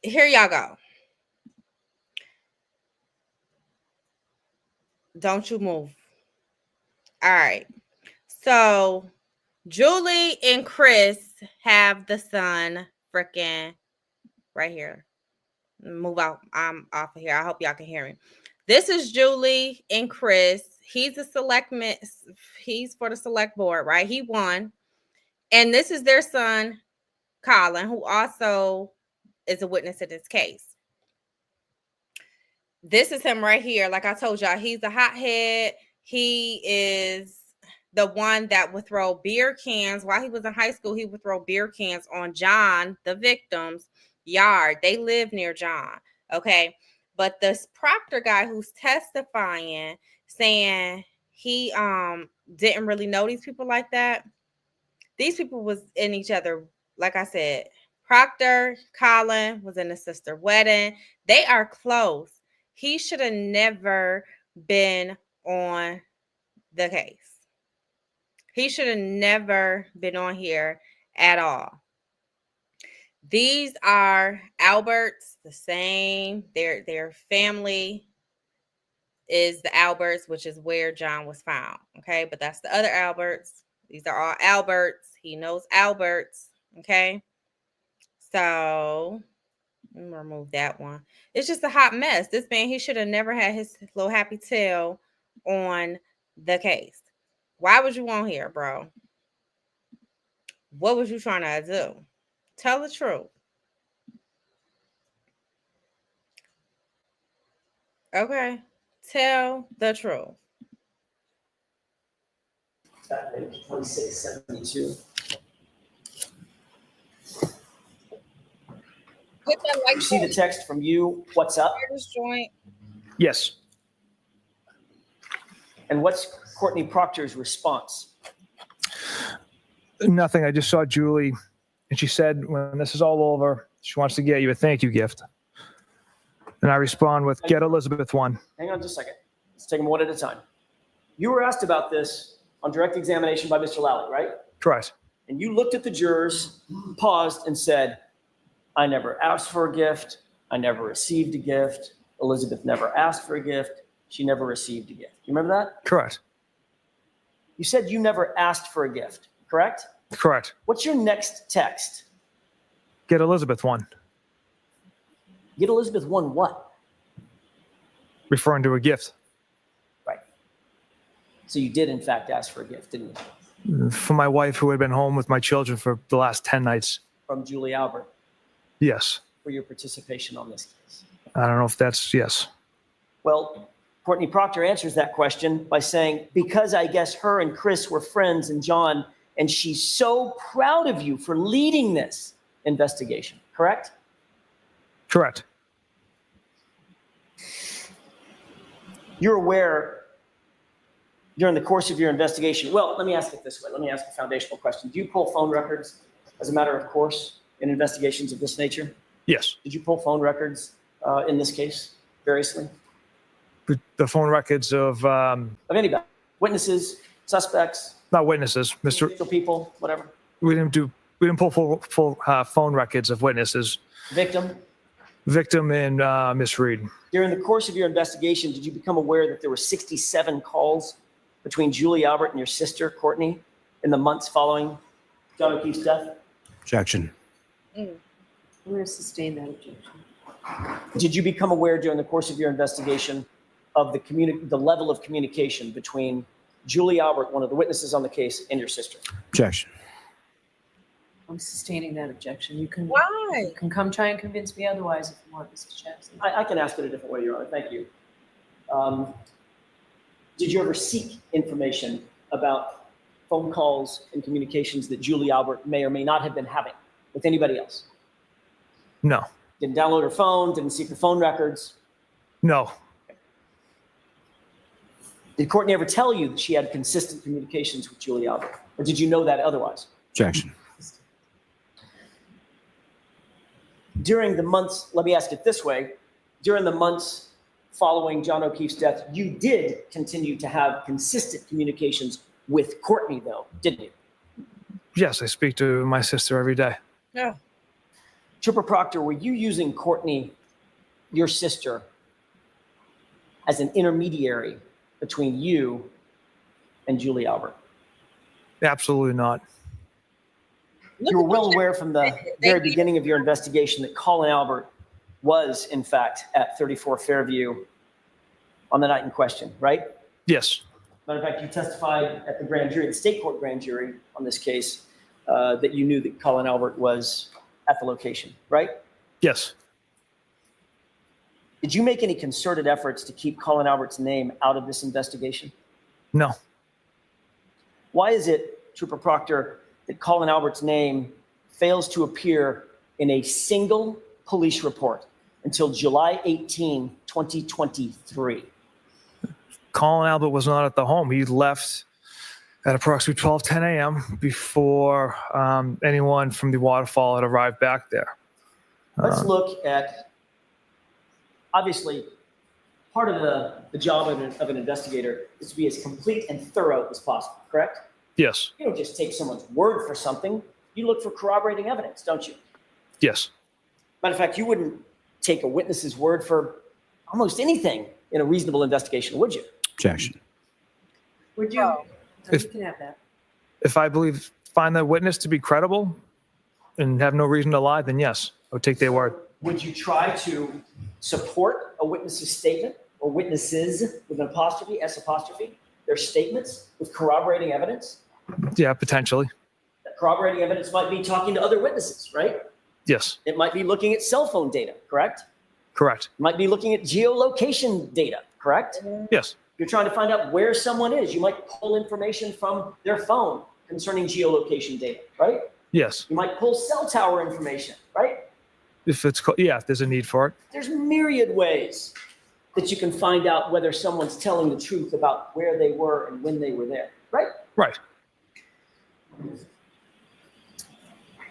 here y'all go. Don't you move. All right. So Julie and Chris have the son freaking right here. Move out. I'm off of here. I hope y'all can hear me. This is Julie and Chris. He's a he's for the select board, right? He won. And this is their son, Colin, who also is a witness in this case. This is him right here. Like I told y'all, he's a hothead. He is the one that would throw beer cans. While he was in high school, he would throw beer cans on John, the victim's yard. They live near John. Okay. But this Proctor guy who's testifying, saying he didn't really know these people like that. These people was in each other. Like I said, Proctor, Colin was in his sister's wedding. They are close. He should have never been on the case. He should have never been on here at all. These are Alberts, the same. Their family is the Alberts, which is where John was found. Okay, but that's the other Alberts. These are all Alberts. He knows Alberts. Okay, so let me remove that one. It's just a hot mess. This man, he should have never had his little happy tail on the case. Why was you on here, bro? What was you trying to do? Tell the truth. Okay. Tell the truth. 2672. Hit that like You see the text from you, what's up? joint. Yes. And what's Courtney Proctor's response? Nothing. I just saw Julie, and she said, when this is all over, she wants to get you a thank you gift. And I respond with, get Elizabeth one. Hang on just a second. Let's take them one at a time. You were asked about this on direct examination by Mr. Lally, right? Correct. And you looked at the jurors, paused, and said, I never asked for a gift. I never received a gift. Elizabeth never asked for a gift. She never received a gift. You remember that? Correct. You said you never asked for a gift, correct? Correct. What's your next text? Get Elizabeth one. Get Elizabeth one what? Referring to a gift. Right. So you did, in fact, ask for a gift, didn't you? For my wife, who had been home with my children for the last 10 nights. From Julie Albert Yes. for your participation on this case. I don't know if that's yes. Well, Courtney Proctor answers that question by saying, because I guess her and Chris were friends and John, and she's so proud of you for leading this investigation, correct? Correct. You're aware during the course of your investigation, well, let me ask it this way. Let me ask a foundational question. Do you pull phone records as a matter of course in investigations of this nature? Yes. Did you pull phone records in this case, variously? The phone records of Of anybody, witnesses, suspects, not witnesses, Mr. individual people, whatever, We didn't pull full phone records of witnesses. victim. Victim and Miss Reed. During the course of your investigation, did you become aware that there were 67 calls between Julie Albert and your sister, Courtney, in the months following John O'Keefe's death? Objection. I'm going to sustain that objection. Did you become aware during the course of your investigation of the level of communication between Julie Albert, one of the witnesses on the case, and your sister? Objection. I'm sustaining that objection. You can Why? come try and convince me otherwise if you want, Mr. Jackson. I can ask it a different way, Your Honor. Thank you. Did you ever seek information about phone calls and communications that Julie Albert may or may not have been having with anybody else? No. Didn't download her phone, didn't seek her phone records. No. Did Courtney ever tell you that she had consistent communications with Julie Albert? Or did you know that otherwise? Objection. During the months, let me ask it this way, during the months following John O'Keefe's death, you did continue to have consistent communications with Courtney, though, didn't you? Yes, I speak to my sister every day. Yeah. Trooper Proctor, were you using Courtney, your sister, as an intermediary between you and Julie Albert? Absolutely not. You were well aware from the very beginning of your investigation that Colin Albert was, in fact, at 34 Fairview on the night in question, right? Yes. Matter of fact, you testified at the grand jury, the state court grand jury on this case, that you knew that Colin Albert was at the location, right? Yes. Did you make any concerted efforts to keep Colin Albert's name out of this investigation? No. Why is it, Trooper Proctor, that Colin Albert's name fails to appear in a single police report until July 18, 2023? Colin Albert was not at the home. He left at approximately 12:10 a.m. before anyone from the waterfall had arrived back there. Let's look at, obviously, part of the job of an investigator is to be as complete and thorough as possible, correct? Yes. You don't just take someone's word for something. You look for corroborating evidence, don't you? Yes. Matter of fact, you wouldn't take a witness's word for almost anything in a reasonable investigation, would you? Objection. Would you? If- You can have that. If I find the witness to be credible and have no reason to lie, then yes, I would take their word. Would you try to support a witness's statement, or witnesses with an apostrophe, S apostrophe, their statements with corroborating evidence? Yeah, potentially. That corroborating evidence might be talking to other witnesses, right? Yes. It might be looking at cell phone data, correct? Correct. It might be looking at geolocation data, correct? Yes. You're trying to find out where someone is. You might pull information from their phone concerning geolocation data, right? Yes. You might pull cell tower information, right? If there's a need for it. There's myriad ways that you can find out whether someone's telling the truth about where they were and when they were there, right? Right.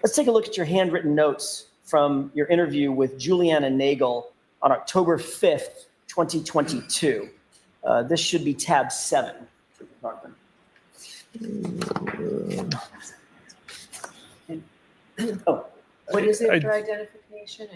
Let's take a look at your handwritten notes from your interview with Juliana Nagel on October 5th, 2022. This should be tab 7. Oh, What is it I- for identification?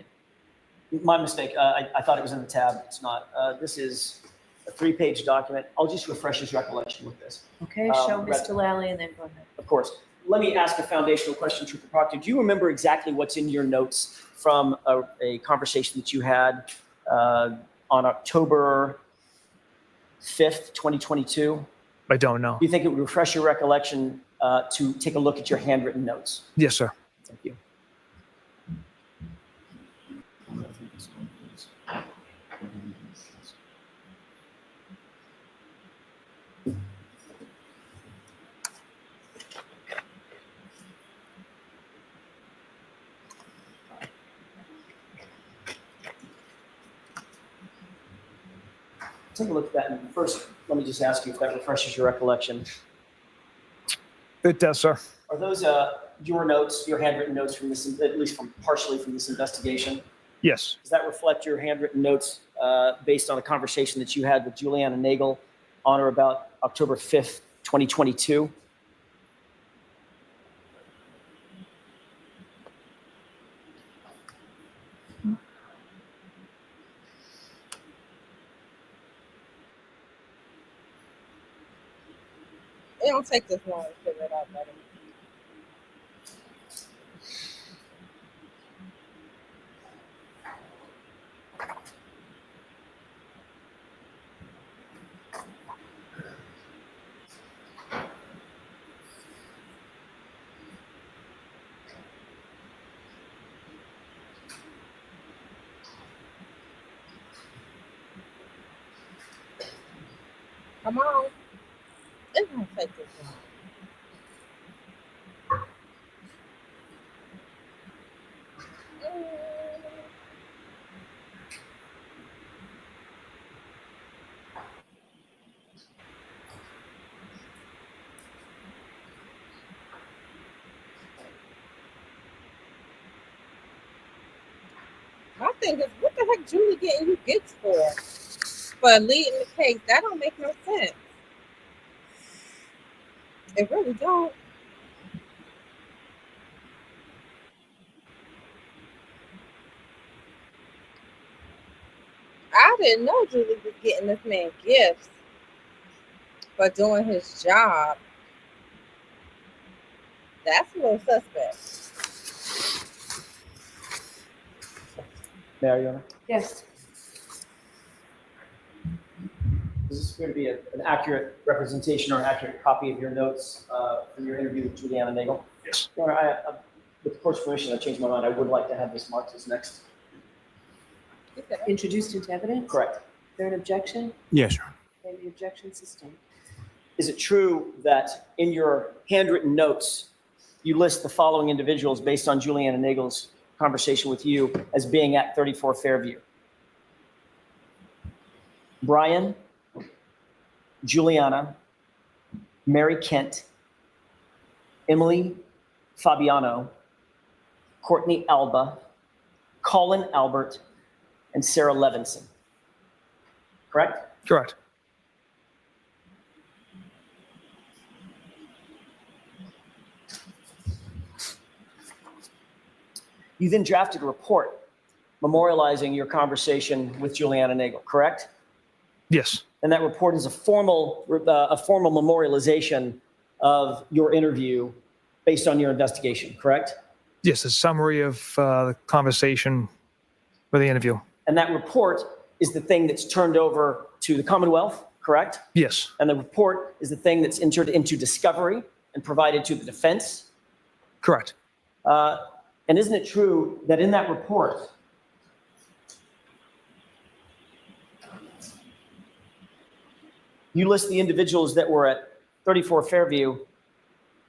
my mistake. I thought it was in the tab. It's not. This is a 3-page document. I'll just refresh his recollection with this. Okay, show Mr. Lally and then go ahead. Of course. Let me ask a foundational question, Trooper Proctor. Do you remember exactly what's in your notes from a conversation that you had on October 5th, 2022? I don't know. Do you think it would refresh your recollection to take a look at your handwritten notes? Yes, sir. Thank you. Take a look at that. And first, let me just ask you if that refreshes your recollection. It does, sir. Are those your notes, your handwritten notes from this, at least from partially from this investigation? Yes. Does that reflect your handwritten notes based on a conversation that you had with Juliana Nagel on or about October 5th, 2022? It don't take this long to figure it out, buddy. Come on. It don't take this long. My thing is, what the heck Julie getting you gifts for leading the case? That don't make no sense. It really don't. I didn't know Julie was getting this man gifts for doing his job. That's a little suspect. Mariana, Yes. is this going to be an accurate representation or an accurate copy of your notes from your interview with Juliana Nagel? Yes. Your Honor, with the court's permission, I changed my mind. I would like to have this marked as next. Introduced into evidence? Correct. Is there an objection? Yes, Your Honor. Okay, the objection sustained. Is it true that in your handwritten notes, you list the following individuals based on Juliana Nagel's conversation with you as being at 34 Fairview? Brian, Juliana, Mary Kent, Emily Fabiano, Courtney Alba, Colin Albert, and Sarah Levinson. Correct? Correct. You then drafted a report memorializing your conversation with Juliana Nagel, correct? Yes. And that report is a formal memorialization of your interview based on your investigation, correct? Yes, a summary of the conversation for the interview. And that report is the thing that's turned over to the Commonwealth, correct? Yes. And the report is the thing that's entered into discovery and provided to the defense. Correct. And isn't it true that in that report, you list the individuals that were at 34 Fairview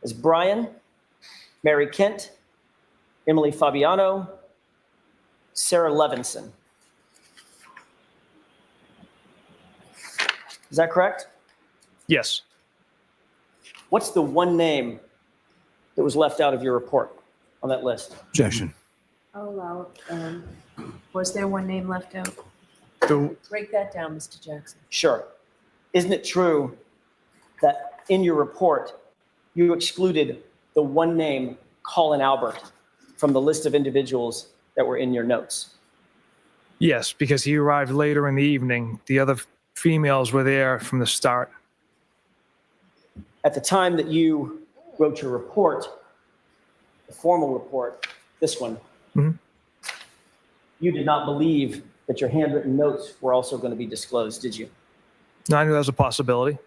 as Brian, Mary Kent, Emily Fabiano, Sarah Levinson. Is that correct? Yes. What's the one name that was left out of your report on that list? Objection. I'll allow it. Was there one name left out? The- Break that down, Mr. Jackson. Sure. Isn't it true that in your report, you excluded the one name, Colin Albert, from the list of individuals that were in your notes? Yes, because he arrived later in the evening. The other females were there from the start. At the time that you wrote your report, the formal report, this one, Mhm. you did not believe that your handwritten notes were also going to be disclosed, did you? No, I knew that was a possibility.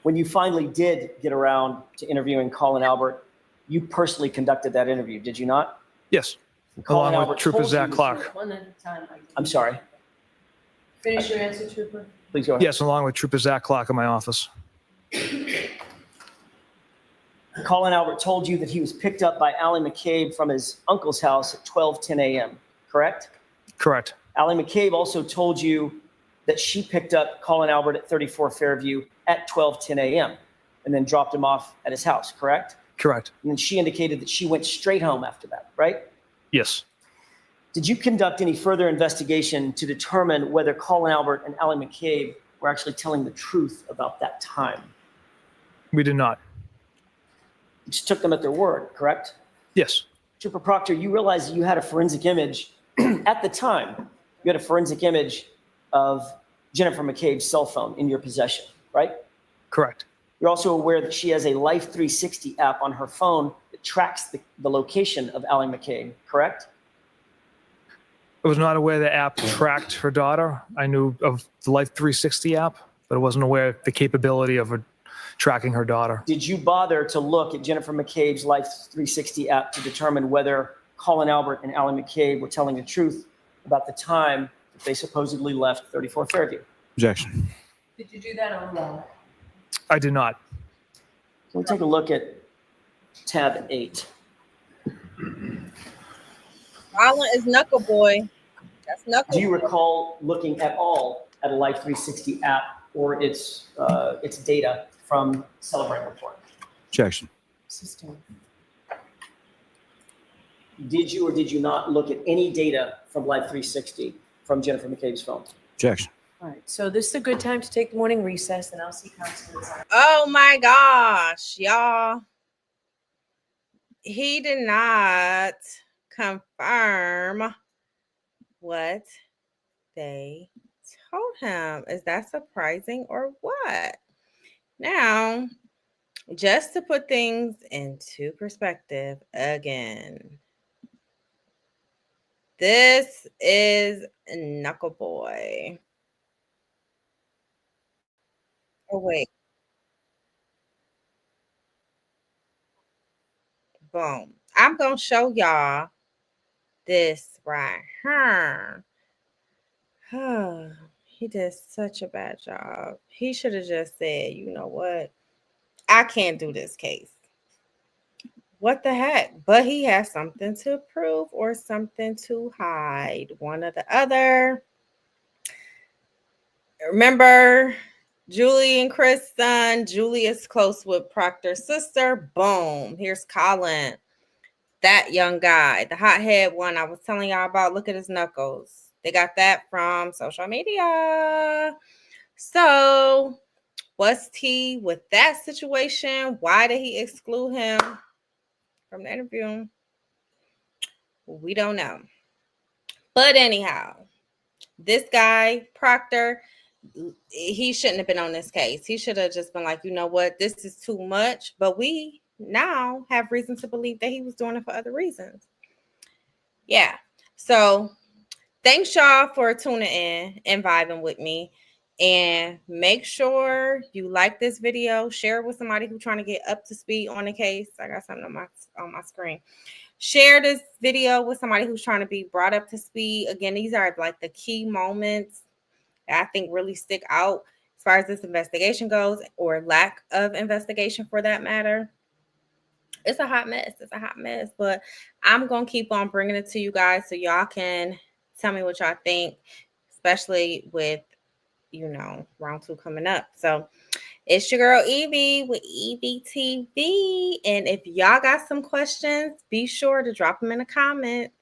When you finally did get around to interviewing Colin Albert, you personally conducted that interview, did you not? Yes, Colin along Albert with Trooper told Zach you- Clark. One at a time. I'm sorry. Finish your answer, Trooper. Please go ahead. Yes, along with Trooper Zach Clark in my office. Colin Albert told you that he was picked up by Allie McCabe from his uncle's house at 12:10 a.m., correct? Correct. Allie McCabe also told you that she picked up Colin Albert at 34 Fairview at 12:10 a.m. and then dropped him off at his house, correct? Correct. And then she indicated that she went straight home after that, right? Yes. Did you conduct any further investigation to determine whether Colin Albert and Allie McCabe were actually telling the truth about that time? We did not. You just took them at their word, correct? Yes. Trooper Proctor, you realize that you had a forensic image at the time. You had a forensic image of Jennifer McCabe's cell phone in your possession, right? Correct. You're also aware that she has a Life 360 app on her phone that tracks the location of Allie McCabe, correct? I was not aware the app tracked her daughter. I knew of the Life 360 app, but I wasn't aware of the capability of her tracking her daughter. Did you bother to look at Jennifer McCabe's Life 360 app to determine whether Colin Albert and Allie McCabe were telling the truth about the time that they supposedly left 34 Fairview? Objection. Did you do that on allow? I did not. We'll take a look at tab 8. Colin is Knuckle Boy. That's Knuckle. Do you Boy. recall looking at all at a Life 360 app or its data from Celebrate Report? Objection. Sustained. did you or did you not look at any data from Live 360 from Jennifer McCabe's phone? Objection. All right. So this is a good time to take the morning recess, and I'll see counsel inside. Oh my gosh, y'all. He did not confirm what they told him. Is that surprising or what? Now, just to put things into perspective again, this is Knuckle Boy. Oh, wait. Boom. I'm going to show y'all this right here. He did such a bad job. He should have just said, you know what? I can't do this case. What the heck? But he has something to prove or something to hide. One or the other. Remember Julie and Chris' son? Julie is close with Proctor's sister. Boom. Here's Colin. That young guy, the hothead one I was telling y'all about. Look at his knuckles. They got that from social media. So what's tea with that situation? Why did he exclude him from the interview? We don't know. But anyhow, this guy, Proctor, he shouldn't have been on this case. He should have just been like, you know what, this is too much. But we now have reason to believe that he was doing it for other reasons. Yeah. So thanks y'all for tuning in and vibing with me. And make sure you like this video, share it with somebody who's trying to get up to speed on the case. I got something on my screen. Share this video with somebody who's trying to be brought up to speed. Again, these are like the key moments that I think really stick out as far as this investigation goes, or lack of investigation for that matter. It's a hot mess. It's a hot mess, but I'm going to keep on bringing it to you guys so y'all can tell me what y'all think, especially with, round 2 coming up. So it's your girl Evie with Evie TV. And if y'all got some questions, be sure to drop them in the comments.